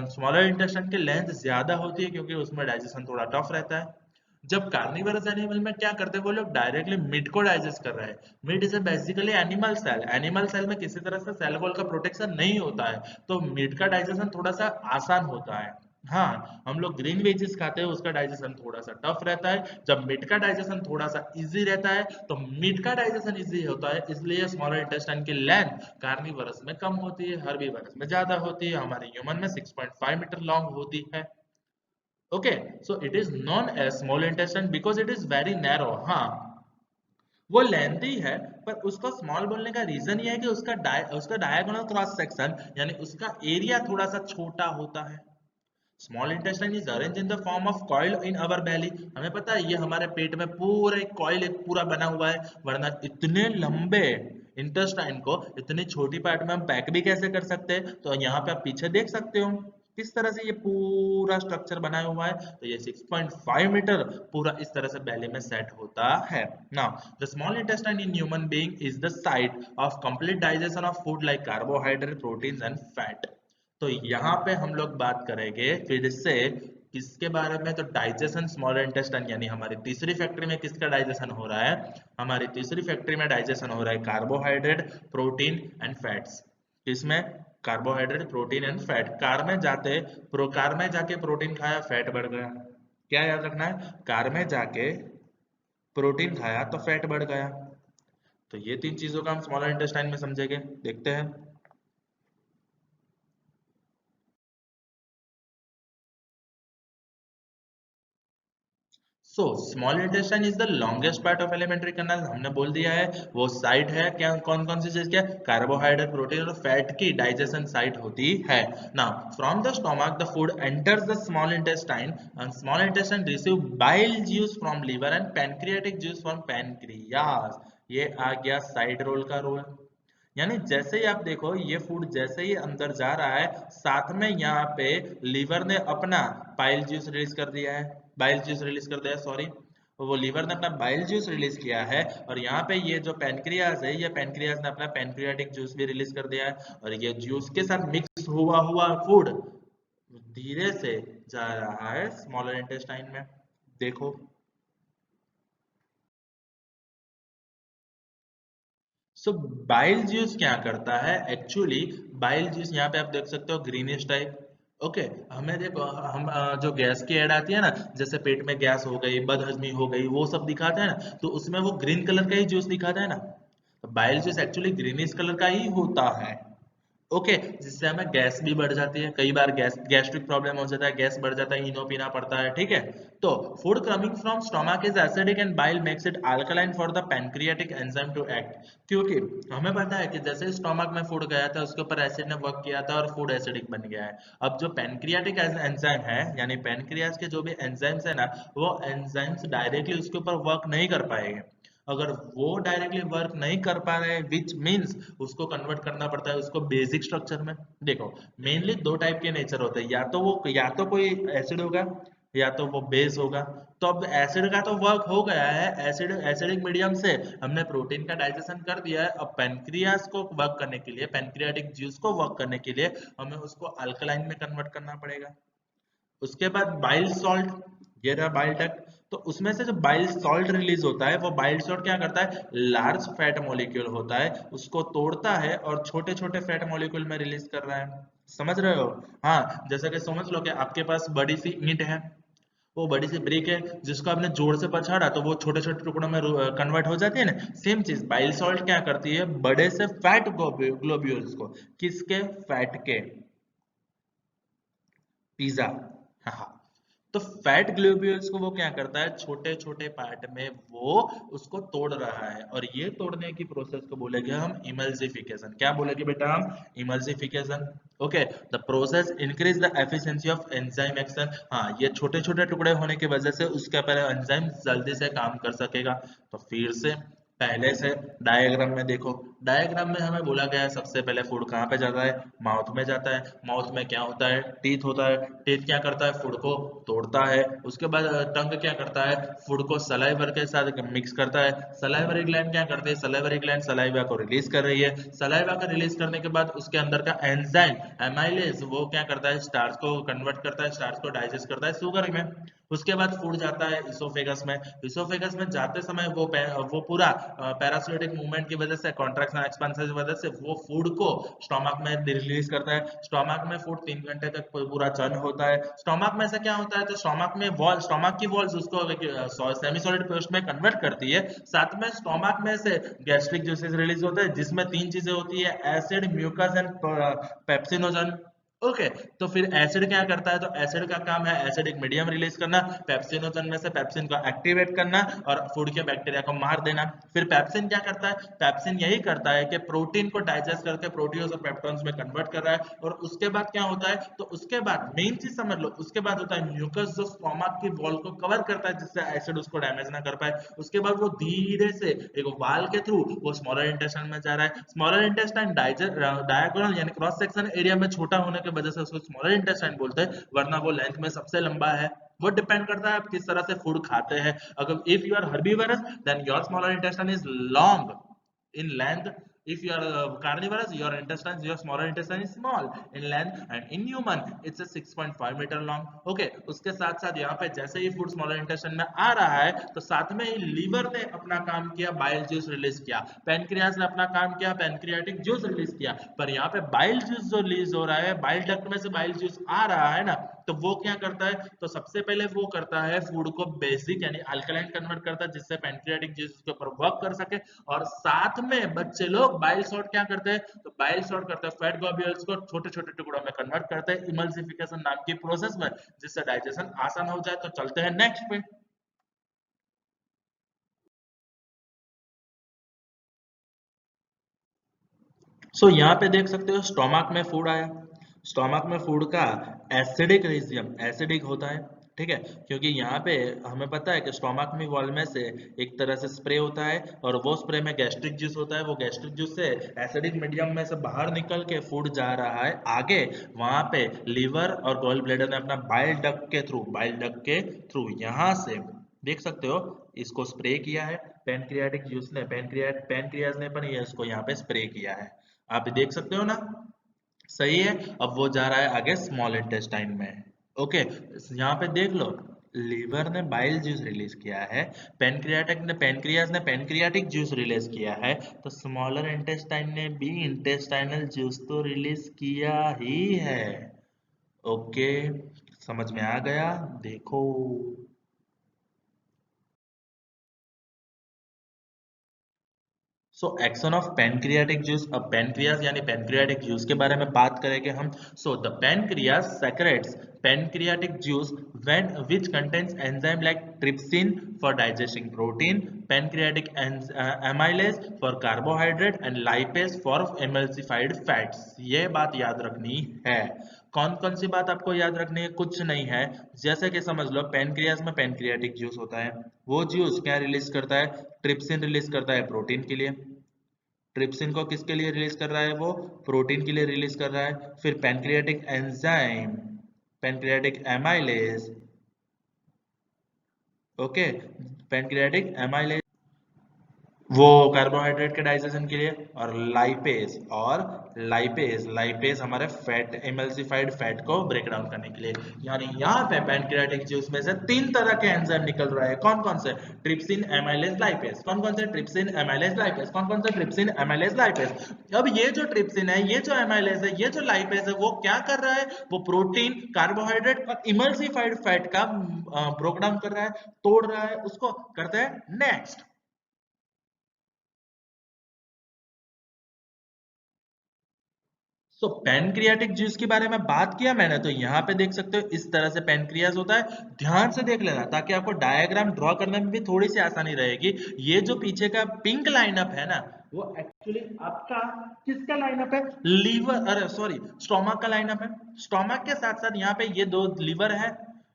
स्मॉलर इंटेस्टाइन की लेंथ ज्यादा होती है, क्योंकि उसमें डाइजेशन थोड़ा टफ रहता है। जब कार्निवरस एनिमल में क्या करते हैं, वो लोग डायरेक्टली मीट को डाइजेस्ट कर रहे हैं। Meat is basically animal cell, animal cell में किसी तरह से सेल वॉल का प्रोटेक्शन नहीं होता है, तो मीट का डाइजेशन थोड़ा सा आसान होता है। हाँ, हम लोग ग्रीन वेजेस खाते हैं, उसका डाइजेशन थोड़ा सा टफ रहता है। जब मीट का डाइजेशन थोड़ा सा इजी रहता है, तो मीट का डाइजेशन इजी होता है, इसलिए स्मॉलर इंटेस्टाइन की लेंथ कार्निवरस में कम होती है, हर्बीवरस में ज्यादा होती है, हमारे ह्यूमन में 6.5 मीटर लॉन्ग होती है। Okay, so it is known as small intestine because it is very narrow. हाँ, वो लेंथी है, पर उसको स्मॉल बोलने का रीजन ये है कि उसका डायगोनल क्रॉस सेक्शन यानी उसका एरिया थोड़ा सा छोटा होता है। Small intestine is arrange in the form of coil in our belly. हमें पता है ये हमारे पेट में पूरा एक कॉइल एक पूरा बना हुआ है, वरना इतने लंबे इंटेस्टाइन को इतनी छोटी पार्ट में हम पैक भी कैसे कर सकते हैं। तो यहाँ पे आप पीछे देख सकते हो किस तरह से ये पूरा स्ट्रक्चर बनाया हुआ है। तो ये 6.5 मीटर पूरा इस तरह से बेली में सेट होता है। Now the small intestine in human being is the site of complete digestion of food like carbohydrate, proteins and fat. तो यहाँ पे हम लोग बात करेंगे फिर से किसके बारे में, तो डाइजेशन स्मॉल इंटेस्टाइन यानी हमारी तीसरी फैक्ट्री में किसका डाइजेशन हो रहा है। हमारी तीसरी फैक्ट्री में डाइजेशन हो रहा है कार्बोहाइड्रेट, प्रोटीन एंड फैट्स। किसमें, carbohydrate, protein and fat. Car में जाके प्रोटीन खाया, फैट बढ़ गया। क्या याद रखना है, कार में जाके प्रोटीन खाया तो फैट बढ़ गया। तो ये तीन चीजों का हम स्मॉलर इंटेस्टाइन में समझेंगे, देखते हैं। So small intestine is the longest part of alimentary canal. हमने बोल दिया है वो साइट है, क्या कौन कौन सी चीज, क्या कार्बोहाइड्रेट, प्रोटीन और फैट की डाइजेशन साइट होती है। Now from the stomach the food enters the small intestine and small intestine receive bile juice from liver and pancreatic juice from pancreas. ये आ गया साइड रोल का रोल। यानी जैसे ही आप देखो ये फूड जैसे ही अंदर जा रहा है, साथ में यहाँ पे लीवर ने अपना बाइल जूस रिलीज कर दिया है, बाइल जूस रिलीज कर दिया, सॉरी, वो लीवर ने अपना बाइल जूस रिलीज किया है। और यहाँ पे ये जो पैनक्रियाज है, ये पैनक्रियाज ने अपना पैनक्रियाटिक जूस भी रिलीज कर दिया है, और ये जूस के साथ मिक्स हुआ हुआ फूड धीरे से जा रहा है स्मॉलर इंटेस्टाइन में। देखो, सो बाइल जूस क्या करता है एक्चुअली, बाइल जूस यहाँ पे आप देख सकते हो ग्रीनिश टाइप। ओके, हमें देखो हम जो गैस की ऐड आती है ना, जैसे पेट में गैस हो गई, बदहजमी हो गई, वो सब दिखाते हैं ना, तो उसमें वो ग्रीन कलर का ही जूस दिखाता है ना। तो bile juice actually greenish colour का ही होता है। ओके, जिससे हमें गैस भी बढ़ जाती है, कई बार गैस्ट्रिक प्रॉब्लम हो जाता है, गैस बढ़ जाता है, इनो पीना पड़ता है, ठीक है। तो food coming from stomach is acidic and bile makes it alkaline for the pancreatic enzyme to act. क्योंकि हमें पता है कि जैसे स्टोमक में फूड गया था, उसके ऊपर एसिड ने वर्क किया था और फूड एसिडिक बन गया है। अब जो पैनक्रियाटिक एंजाइम है, यानी पैनक्रियाज के जो भी एंजाइम्स है ना, वो एंजाइम्स डायरेक्टली उसके ऊपर वर्क नहीं कर पाएंगे। अगर वो डायरेक्टली वर्क नहीं कर पा रहे हैं, विच मीन्स उसको कन्वर्ट करना पड़ता है उसको बेसिक स्ट्रक्चर में। देखो, मेनली दो टाइप के नेचर होते हैं, या तो कोई एसिड होगा, या तो वो बेस होगा। तो अब एसिड का तो वर्क हो गया है, एसिडिक मीडियम से हमने प्रोटीन का डाइजेशन कर दिया है। अब पेनक्रियास को वर्क करने के लिए, पेनक्रियाटिक जूस को वर्क करने के लिए हमें उसको अल्कलाइन में कन्वर्ट करना पड़ेगा। उसके बाद बाइल सॉल्ट, ये रहा बाइल डक्ट। तो उसमें से जो बाइल सॉल्ट रिलीज होता है, वो बाइल सॉल्ट क्या करता है, लार्ज फैट मॉलिक्यूल होता है, उसको तोड़ता है और छोटे छोटे फैट मॉलिक्यूल में रिलीज कर रहा है। समझ रहे हो। हाँ, जैसे कि समझ लो कि आपके पास बड़ी सी ईंट है, वो बड़ी सी ब्रिक है, जिसको आपने जोर से पछाड़ा तो वो छोटे छोटे टुकड़ों में कन्वर्ट हो जाती है ना। सेम चीज बाइल सॉल्ट क्या करती है, बड़े से फैट ग्लोब्यूल्स को, किसके, फैट के, पिज्जा, हाँ हाँ, तो फैट ग्लोब्यूल्स को वो क्या करता है, छोटे छोटे पार्ट में वो उसको तोड़ रहा है, और ये तोड़ने की प्रोसेस को बोलेंगे हम इमल्सिफिकेशन। क्या बोलेंगे बेटा हम, emulsification. Okay, the process increase the efficiency of enzyme action. हाँ, ये छोटे छोटे टुकड़े होने की वजह से उसके पर एंजाइम जल्दी से काम कर सकेगा। तो फिर से पहले से डायग्राम में देखो, डायग्राम में हमें बोला गया है सबसे पहले फूड कहाँ पे जाता है, माउथ में जाता है। माउथ में क्या होता है, टीथ होता है। टीथ क्या करता है, फूड को तोड़ता है। उसके बाद टंग क्या करता है, फूड को सलाइवर के साथ मिक्स करता है। सलाइवरी ग्लैंड क्या करते हैं, सलाइवरी ग्लैंड सलाइवा को रिलीज कर रही है। सलाइवा को रिलीज करने के बाद उसके अंदर का एंजाइम एमाइलेज वो क्या करता है, स्टार्च को कन्वर्ट करता है, स्टार्च को डाइजेस्ट करता है शुगर में। उसके बाद फूड जाता है इसोफेगस में। इसोफेगस में जाते समय वो पूरा पैरासिटिक मूवमेंट की वजह से, कॉन्ट्रैक्शन एक्सपेंशन की वजह से वो फूड को स्टोमक में रिलीज करता है। स्टोमक में फूड 3 घंटे तक पूरा चर्न होता है। स्टोमक में से क्या होता है, तो स्टोमक में वॉल, स्टोमक की वॉल्स उसको सेमी सॉलिड पेस्ट में कन्वर्ट करती है। साथ में स्टोमक में से गैस्ट्रिक जूसेस रिलीज होते हैं, जिसमें 3 चीजें होती है, acid, mucus and pepsinogen. Okay, तो फिर एसिड क्या करता है, तो एसिड का काम है एसिड एक मीडियम रिलीज करना, पेप्सिनोजन में से पेप्सिन को एक्टिवेट करना और फूड के बैक्टीरिया को मार देना। फिर पेप्सिन क्या करता है, पेप्सिन यही करता है कि प्रोटीन को डाइजेस्ट करके प्रोटीज और पेप्टोन्स में कन्वर्ट कर रहा है। और उसके बाद क्या होता है, तो उसके बाद मेन चीज समझ लो, उसके बाद होता है म्यूकस, जो स्टोमक की वॉल को कवर करता है जिससे एसिड उसको डैमेज ना कर पाए। उसके बाद वो धीरे से एक वाल के थ्रू वो स्मॉलर इंटेस्टाइन में जा रहा है। स्मॉलर इंटेस्टाइन डायगोनल यानी क्रॉस सेक्शन एरिया में छोटा होने की वजह से उसको स्मॉलर इंटेस्टाइन बोलते हैं, वरना वो लेंथ में सबसे लंबा है। वो डिपेंड करता है आप किस तरह से फूड खाते हैं। अगर if you are herbivorous then your smaller intestine is long in length. If you are carnivorous, your smaller intestine is small in length, and in human it's a 6.5 meter long. Okay, उसके साथ साथ यहाँ पे जैसे ही food smaller intestine में आ रहा है, तो साथ में ही लीवर ने अपना काम किया, बाइल जूस रिलीज किया। पेनक्रियास ने अपना काम किया, पेनक्रियाटिक जूस रिलीज किया। पर यहाँ पे बाइल जूस जो रिलीज हो रहा है, बाइल डक्ट में से बाइल जूस आ रहा है ना, तो वो क्या करता है, तो सबसे पहले वो करता है फूड को बेसिक यानी अल्कलाइन कन्वर्ट करता है, जिससे पेनक्रियाटिक जूस उसके ऊपर वर्क कर सके। और साथ में बच्चे लोग बाइल सॉर्ट क्या करते हैं, तो बाइल सॉर्ट करते हैं फैट ग्लोब्यूल्स को छोटे छोटे टुकड़ों में कन्वर्ट करते हैं इमल्सिफिकेशन नाम की प्रोसेस में, जिससे डाइजेशन आसान हो जाए। तो चलते हैं नेक्स्ट पे। यहाँ पे देख सकते हो स्टोमक में फूड आया। स्टोमक में फूड का एसिडिक रीजियम एसिडिक होता है, ठीक है, क्योंकि यहाँ पे हमें पता है कि स्टोमक में वॉल में से एक तरह से स्प्रे होता है, और वो स्प्रे में गैस्ट्रिक जूस होता है। वो गैस्ट्रिक जूस से एसिडिक मीडियम में से बाहर निकल के फूड जा रहा है आगे। वहां पे लीवर और गॉल ब्लैडर ने अपना बाइल डक्ट के थ्रू यहाँ से देख सकते हो इसको स्प्रे किया है। पेनक्रियाटिक जूस ने पेनक्रियाज ने पर ये इसको यहाँ पे स्प्रे किया है। आप देख सकते हो ना, सही है। अब वो जा रहा है आगे स्मॉल इंटेस्टाइन में। ओके, यहाँ पे देख लो, लीवर ने बाइल जूस रिलीज किया है, पेनक्रियाज ने पेनक्रियाटिक जूस रिलीज किया है, तो स्मॉलर इंटेस्टाइन ने भी इंटेस्टाइनल जूस तो रिलीज किया ही है। ओके, समझ में आ गया, देखो। Action of pancreatic juice. अब पेनक्रियास यानी पेनक्रियाटिक जूस के बारे में बात करेंगे हम। The pancreas secrets pancreatic juice when which contains enzyme like trypsin for digesting protein, pancreatic amylase for carbohydrate and lipase for emulsified fats। ये बात याद रखनी है। कौन कौन सी बात आपको याद रखनी है, कुछ नहीं है। जैसे कि समझ लो पेनक्रियास में पेनक्रियाटिक जूस होता है, वो जूस क्या रिलीज करता है, ट्रिप्सिन रिलीज करता है प्रोटीन के लिए। ट्रिप्सिन को किसके लिए रिलीज कर रहा है, वो प्रोटीन के लिए रिलीज कर रहा है। फिर pancreatic enzyme, pancreatic amylase, okay, pancreatic amylase वो कार्बोहाइड्रेट के डाइजेशन के लिए। और लाइपेज हमारे फैट एमल्सिफाइड फैट को ब्रेक डाउन करने के लिए। यानी यहाँ पे पैनक्रियाटिक जूस में से 3 तरह के एंजाइम निकल रहा है। कौन कौन से, ट्रिप्सिन एमाइलेज लाइपेज। कौन कौन से, ट्रिप्सिन एमाइलेज लाइपेज। कौन कौन से, ट्रिप्सिन एमाइलेज लाइपेज। अब ये जो ट्रिप्सिन है, ये जो एमाइलेज है, ये जो लाइपेज है, वो क्या कर रहा है, वो प्रोटीन, कार्बोहाइड्रेट और इमल्सिफाइड फैट का ब्रेक डाउन कर रहा है, तोड़ रहा है, उसको करते हैं नेक्स्ट। सो पैनक्रियाटिक जूस के बारे में बात किया मैंने, तो यहाँ पे देख सकते हो इस तरह से पैनक्रियाज होता है। ध्यान से देख लेना ताकि आपको डायग्राम ड्रॉ करने में भी थोड़ी सी आसानी रहेगी। ये जो पीछे का पिंक लाइनअप है ना, वो एक्चुअली आपका किसका लाइनअप है? लीवर, अरे सॉरी, स्टोमक का लाइनअप है। स्टोमक के साथ साथ यहाँ पे ये दो लीवर है,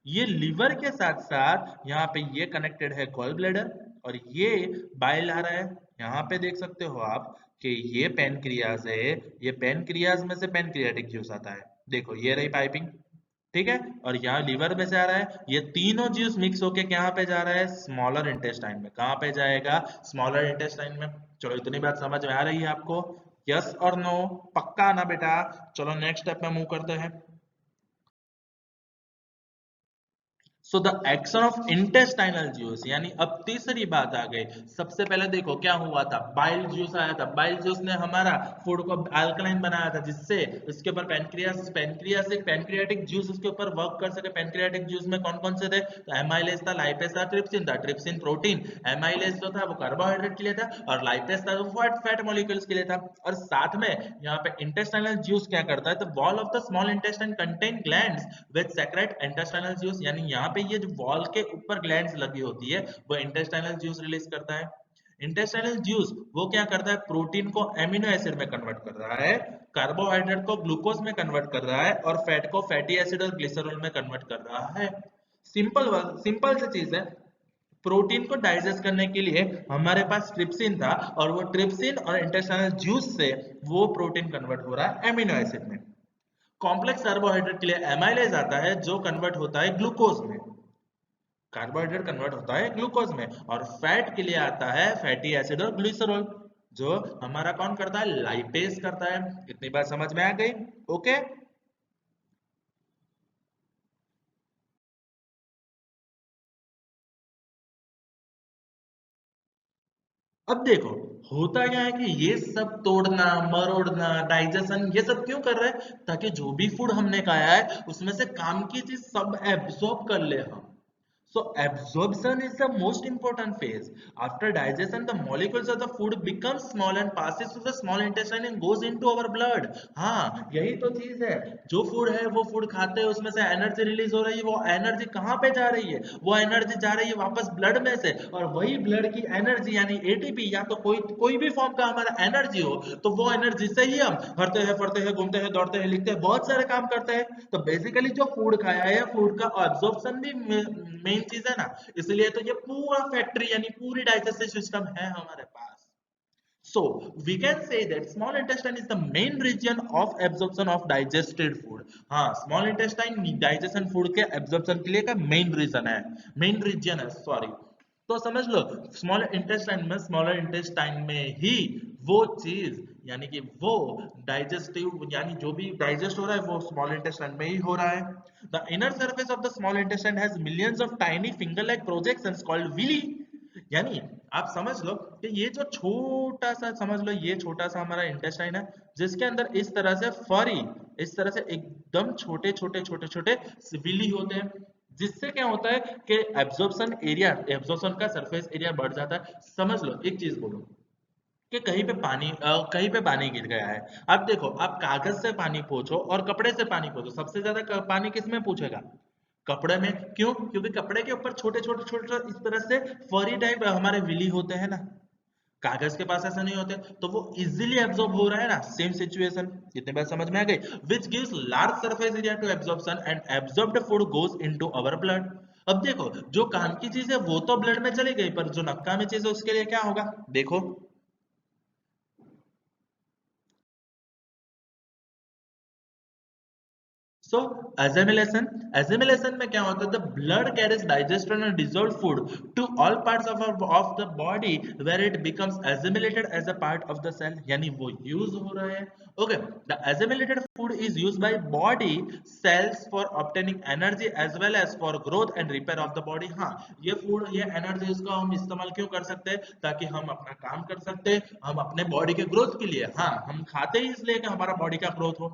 ये लीवर के साथ साथ यहाँ पे ये कनेक्टेड है गॉल ब्लैडर, और ये बाइल आ रहा है। यहाँ पे देख सकते हो आप कि ये पैनक्रियाज है, ये पैनक्रियाज में से पैनक्रियाटिक जूस आता है। देखो ये रही पाइपिंग, ठीक है, और यहाँ लीवर में से आ रहा है। ये तीनों जूस मिक्स होके कहाँ पे जा रहा है? स्मॉलर इंटेस्टाइन में। कहाँ पे जाएगा? स्मॉलर इंटेस्टाइन में। चलो इतनी बात समझ में आ रही है आपको? यस और नो? पक्का ना बेटा? चलो नेक्स्ट स्टेप में मूव करते हैं। So the action of intestinal juice, यानी अब तीसरी बात आ गई। सबसे पहले देखो क्या हुआ था, बाइल जूस आया था। बाइल जूस ने हमारा फूड को अल्कलाइन बनाया था, जिससे उसके ऊपर पैनक्रियास पैनक्रियास एक पैनक्रियाटिक जूस उसके ऊपर वर्क कर सके। पैनक्रियाटिक जूस में कौन कौन से थे? तो एमाइलेज था, लाइपेज था, ट्रिप्सिन था। ट्रिप्सिन प्रोटीन, एमाइलेज जो था वो कार्बोहाइड्रेट के लिए था, और लाइपेज था वो फैट मॉलिक्यूल्स के लिए था। और साथ में यहाँ पे इंटेस्टाइनल जूस क्या करता है? तो wall of the small intestine contain glands with secrete intestinal juice, यानी यहाँ पे ये जो वॉल के ऊपर ग्लैंड्स लगी होती है वो इंटेस्टाइनल जूस रिलीज करता है। इंटेस्टाइनल जूस वो क्या करता है? प्रोटीन को एमिनो एसिड में कन्वर्ट कर रहा है, कार्बोहाइड्रेट को ग्लूकोज में कन्वर्ट कर रहा है, और फैट को फैटी एसिड और ग्लिसरॉल में कन्वर्ट कर रहा है। सिंपल सिंपल सी चीज है। प्रोटीन को डाइजेस्ट करने के लिए हमारे पास ट्रिप्सिन था, और वो ट्रिप्सिन और इंटेस्टाइनल जूस से वो प्रोटीन कन्वर्ट हो रहा है एमिनो एसिड में। कॉम्प्लेक्स कार्बोहाइड्रेट के लिए एमाइलेज आता है, जो कन्वर्ट होता है ग्लूकोज में। कार्बोहाइड्रेट कन्वर्ट होता है ग्लूकोज में। और फैट के लिए आता है फैटी एसिड और ग्लिसरॉल, जो हमारा कौन करता है? लाइपेज करता है। इतनी बात समझ में आ गई? ओके। अब देखो होता क्या है कि ये सब तोड़ना मरोड़ना डाइजेशन ये सब क्यों कर रहे हैं? ताकि जो भी फूड हमने खाया है उसमें से काम की चीज सब एब्सॉर्ब कर ले हम। So absorption is the most important phase. After digestion, the molecules of the food become small and passes through the small intestine and goes into our blood. हाँ यही तो चीज है। जो फूड है वो फूड खाते हैं, उसमें से एनर्जी रिलीज हो रही है। वो एनर्जी कहाँ पे जा रही है? वो एनर्जी जा रही है वापस ब्लड में से, और वही ब्लड की एनर्जी यानी एटीपी, या तो कोई कोई भी फॉर्म का हमारा एनर्जी हो, तो वो एनर्जी से ही हम हरते हैं, फरते हैं, घूमते हैं, दौड़ते हैं, लिखते हैं, बहुत सारे काम करते हैं। तो बेसिकली जो फूड खाया है, फूड का ऑब्जॉर्प्शन भी मेन चीज है ना। इसलिए तो ये पूरा फैक्ट्री यानी पूरी डाइजेस्टिव सिस्टम है हमारे पास। So we can say that small intestine is the main region of absorption of digested food. हाँ, small intestine digestion food के absorption के लिए का main reason है, main region है, sorry। तो समझ लो स्मॉल इंटेस्टाइन में, स्मॉलर इंटेस्टाइन में ही वो चीज यानी कि वो डाइजेस्टिव यानी जो भी डाइजेस्ट हो रहा है वो स्मॉल इंटेस्टाइन में ही हो रहा है। The inner surface of the small intestine has millions of tiny finger like projections called villi. यानी आप समझ लो कि ये जो छोटा सा, समझ लो ये छोटा सा हमारा इंटेस्टाइन है, जिसके अंदर इस तरह से फरी, इस तरह से एकदम छोटे छोटे छोटे छोटे विली होते हैं, जिससे क्या होता है कि एब्जॉर्प्शन एरिया, एब्जॉर्प्शन का सरफेस एरिया बढ़ जाता है। समझ लो एक चीज बोलो कि कहीं पे पानी गिर गया है। अब देखो आप कागज से पानी पोंछो और कपड़े से पानी पोंछो, सबसे ज्यादा पानी किस में पूछेगा? कपड़े में। क्यों? क्योंकि कपड़े के ऊपर छोटे छोटे छोटे इस तरह से फरी टाइप हमारे विली होते हैं ना, कागज के पास ऐसा नहीं होते, तो वो इजीली एब्जॉर्ब हो रहा है ना। सेम सिचुएशन, इतने बात समझ में आ गई। Which gives large surface area to absorption and absorbed food goes into our blood. अब देखो जो काम की चीज है वो तो ब्लड में चली गई, पर जो नक्कामी चीज है उसके लिए क्या होगा? देखो सो एसिमिलेशन में क्या होता है? The blood carries digested and dissolved food to all parts of the body where it becomes assimilated as a part of the cell, यानी वो यूज हो रहा है। Okay, the assimilated food is used by body cells for obtaining energy as well as for growth and repair of the body. हाँ, ये food ये energy इसका हम इस्तेमाल क्यों कर सकते हैं? ताकि हम अपना काम कर सकते हैं, हम अपने बॉडी के ग्रोथ के लिए। हाँ, हम खाते ही इसलिए कि हमारा बॉडी का ग्रोथ हो।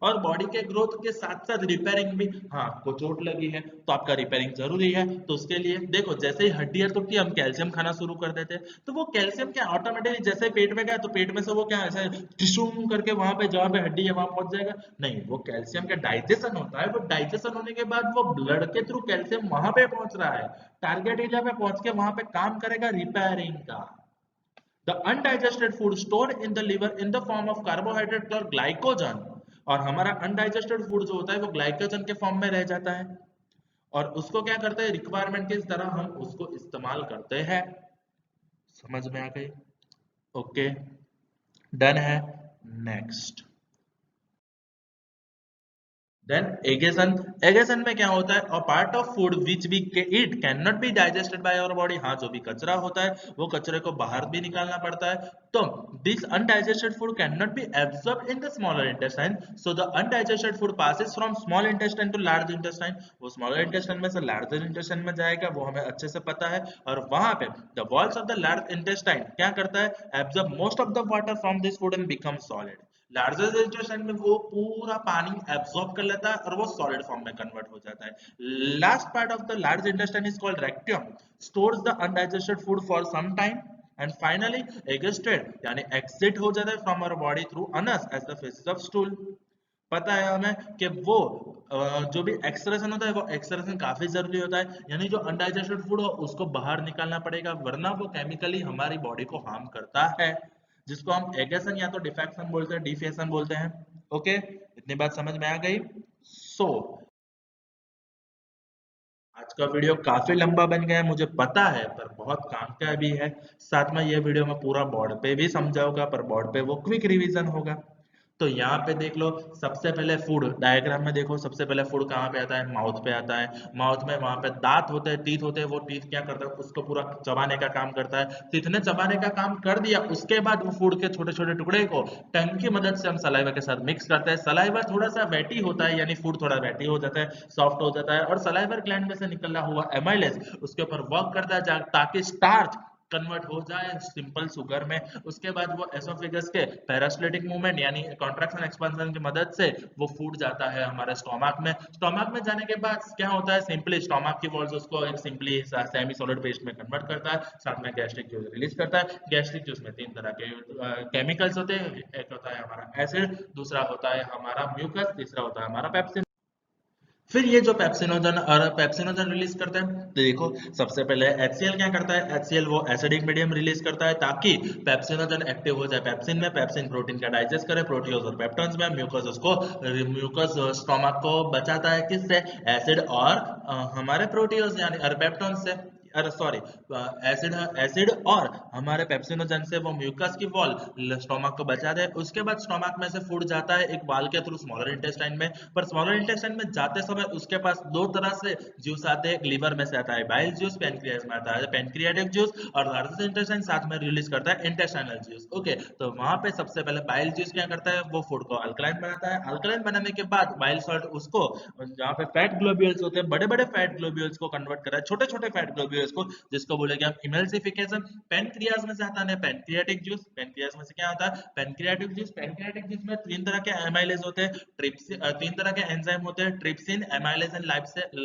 और बॉडी के ग्रोथ के साथ साथ रिपेयरिंग भी। हाँ, आपको चोट लगी है तो आपका रिपेयरिंग जरूरी है, तो उसके लिए देखो जैसे ही हड्डियां टूटती है हम कैल्शियम खाना शुरू कर देते हैं, तो वो कैल्शियम क्या ऑटोमेटिकली जैसे पेट में गया तो पेट में से वो क्या ऐसे टिश्यू करके वहां पे जहां पे हड्डी है वहां पहुंच जाएगा? नहीं, वो कैल्शियम का डाइजेशन होता है, वो डाइजेशन होने के बाद वो ब्लड के थ्रू कैल्शियम वहां पे पहुंच रहा है, टारगेट एरिया पे पहुंच के वहां पे काम करेगा रिपेयरिंग का। The undigested food stored in the liver in the form of carbohydrate और glycogen, और हमारा अनडाइजेस्टेड फूड जो होता है वो ग्लाइकोजन के फॉर्म में रह जाता है, और उसको क्या करते हैं रिक्वायरमेंट की तरह हम उसको इस्तेमाल करते हैं। समझ में आ गई? ओके, डन है। Next then egestion. एगेशन में क्या होता है? A part of food which we eat can not be digested by our body. हाँ, जो भी कचरा होता है वो कचरे को बाहर भी निकालना पड़ता है, तो this undigested food can not be absorb in the smaller intestine, so the undigested food passes from small intestine to large intestine. वो स्मॉलर इंटेस्टाइन में से लार्जर इंटेस्टाइन में जाएगा, वो हमें अच्छे से पता है, और वहां पे the walls of the large intestine क्या करता है? Absorb most of the water from this food and become solid. Larger intestine में वो पूरा पानी एब्सॉर्ब कर लेता है और वो सॉलिड फॉर्म में कन्वर्ट हो जाता है। Last part of the large intestine is called rectum, stores the undigested food for some time and finally existed यानी एग्जिट हो जाता है from our body through anus as the faeces of stool. पता है हमें कि वो जो भी एक्सक्रेशन होता है वो एक्सक्रेशन काफी जरूरी होता है, यानी जो अनडाइजेस्टेड फूड हो उसको बाहर निकालना पड़ेगा, वरना वो केमिकली हमारी बॉडी को हार्म करता है, जिसको हम एगेशन या तो डिफेक्शन बोलते हैं, डिफेशन बोलते हैं। ओके, इतनी बात समझ में आ गई? सो आज का वीडियो काफी लंबा बन गया है मुझे पता है, पर बहुत काम का भी है। साथ में ये वीडियो मैं पूरा बोर्ड पे भी समझाऊंगा, पर बोर्ड पे वो क्विक रिवीजन होगा। तो यहाँ पे देख लो, सबसे पहले फूड डायग्राम में देखो, सबसे पहले फूड कहाँ पे आता है? माउथ पे आता है। माउथ में वहां पे दांत होते हैं, टीथ होते हैं, वो टीथ क्या करता है? उसको पूरा चबाने का काम करता है। टीथ ने चबाने का काम कर दिया, उसके बाद वो फूड के छोटे छोटे टुकड़े को टंग की मदद से हम सलाइवा के साथ मिक्स करते हैं। सलाइवा थोड़ा सा वेटी होता है, यानी फूड थोड़ा वेटी हो जाता है, सॉफ्ट हो जाता है, और सलाइवर ग्लैंड में से निकला हुआ एमाइलेज उसके ऊपर वर्क करता है ताकि स्टार्च कन्वर्ट हो जाए सिंपल शुगर में। उसके बाद वो एसोफेगस के पैरासिलेटिक मूवमेंट यानी कॉन्ट्रैक्शन एक्सपेंशन की मदद से वो फूड जाता है हमारे स्टोमक में। स्टोमक में जाने के बाद क्या होता है? सिंपली स्टोमक की वॉल्स उसको एक सिंपली सेमी सॉलिड पेस्ट में कन्वर्ट करता है, साथ में गैस्ट्रिक जूस रिलीज करता है। गैस्ट्रिक जूस में तीन तरह के केमिकल्स होते हैं, एक होता है हमारा एसिड, दूसरा होता है हमारा म्यूकस, तीसरा होता है हमारा पेप्सिन। फिर ये जो पेप्सिनोजन और पेप्सिनोजन रिलीज करता है, तो देखो सबसे पहले HCl क्या करता है? HCl वो एसिडिक मीडियम रिलीज करता है ताकि पेप्सिनोजन एक्टिव हो जाए। पेप्सिन में पेप्सिन प्रोटीन का डाइजेस्ट करे, प्रोटियोज और पेप्टोन्स में म्यूकस उसको म्यूकस स्टोमक को बचाता है किससे? एसिड और हमारे प्रोटियोज यानी पेप्टोन्स से, अरे सॉरी, एसिड एसिड और हमारे पेप्सिनोजन से वो म्यूकस की वॉल स्टोमक को बचा दे। उसके बाद स्टोमक में से फूड जाता है एक वाल के थ्रू स्मॉलर इंटेस्टाइन में, पर स्मॉलर इंटेस्टाइन में जाते समय उसके पास दो तरह से जूस आते हैं। लीवर में से आता है बाइल जूस, पेनक्रियास में आता है पेनक्रियाटिक जूस, और लार्जर इंटेस्टाइन साथ में रिलीज करता है इंटेस्टाइनल जूस। ओके, तो वहां पे सबसे पहले बाइल जूस क्या करता है? वो फूड को अल्कलाइन बनाता है। अल्कलाइन बनाने के बाद बाइल सॉल्ट उसको जहाँ पे फैट ग्लोब्यूल्स होते हैं, बड़े बड़े फैट ग्लोब्यूल्स को कन्वर्ट करा है छोटे छोटे फैट ग्लोब्यूल्स को, जिसको बोलेंगे हम इमल्सिफिकेशन। पेनक्रियाज में से आता है पेनक्रियाटिक जूस। पेनक्रियाज में से क्या आता है? Pancreatic juice. पेनक्रियाटिक जूस में तीन तरह के एमाइलेज होते हैं, तीन तरह के एंजाइम होते हैं, trypsin, amylase and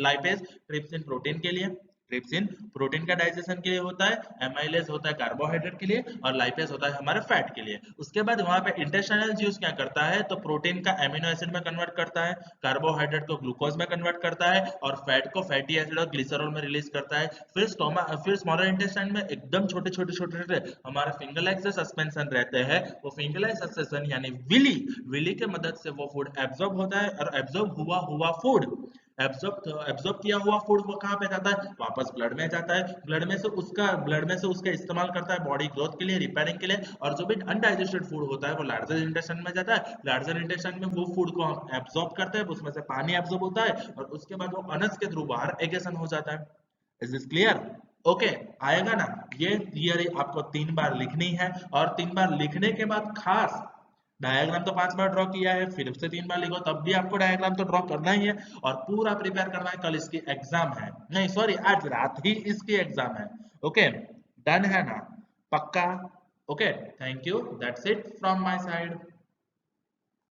lipase. Trypsin protein के लिए, ट्रिप्सिन प्रोटीन का डाइजेशन के लिए होता है, एमाइलेज होता है कार्बोहाइड्रेट के लिए, और लाइपेज होता है हमारे फैट के लिए। उसके बाद वहां पे इंटेस्टाइनल जूस क्या करता है? तो प्रोटीन का एमिनो एसिड में कन्वर्ट करता है, कार्बोहाइड्रेट को ग्लूकोज में कन्वर्ट करता है, और फैट को फैटी एसिड और ग्लिसरॉल में रिलीज करता है। फिर स्मॉलर इंटेस्टाइन में एकदम छोटे छोटे छोटे छोटे हमारे फिंगर लाइक से सस्पेंशन रहते हैं, वो फिंगर लाइक सस्पेंशन यानी विली, विली के मदद से वो फूड एब्जॉर्ब होता है, और एब्जॉर्ब हुआ हुआ फूड, एब्जॉर्ब किया हुआ फूड वो कहाँ पे जाता है? वापस ब्लड में जाता है। ब्लड में से उसका इस्तेमाल करता है बॉडी ग्रोथ के लिए, रिपेयरिंग के लिए, और जो भी अनडाइजेस्टेड फूड होता है वो लार्जर इंटेस्टाइन में जाता है। लार्जर इंटेस्टाइन में वो फूड को हम एब्जॉर्ब करते हैं, उसमें से पानी एब्जॉर्ब होता है, और उसके बाद वो अनस के थ्रू बाहर एगेशन हो जाता है। Is this clear? ओके, आएगा ना? ये थियरी आपको 3 बार लिखनी है, और 3 बार लिखने के बाद खास डायग्राम तो 5 बार ड्रॉ किया है, फिर से 3 बार लिखो, तब भी आपको डायग्राम तो ड्रॉ करना ही है, और पूरा प्रिपेयर करना है। कल इसकी एग्जाम है, नहीं सॉरी, आज रात ही इसकी एग्जाम है। ओके, डन है ना? पक्का? Okay, thank you, that's it from my side.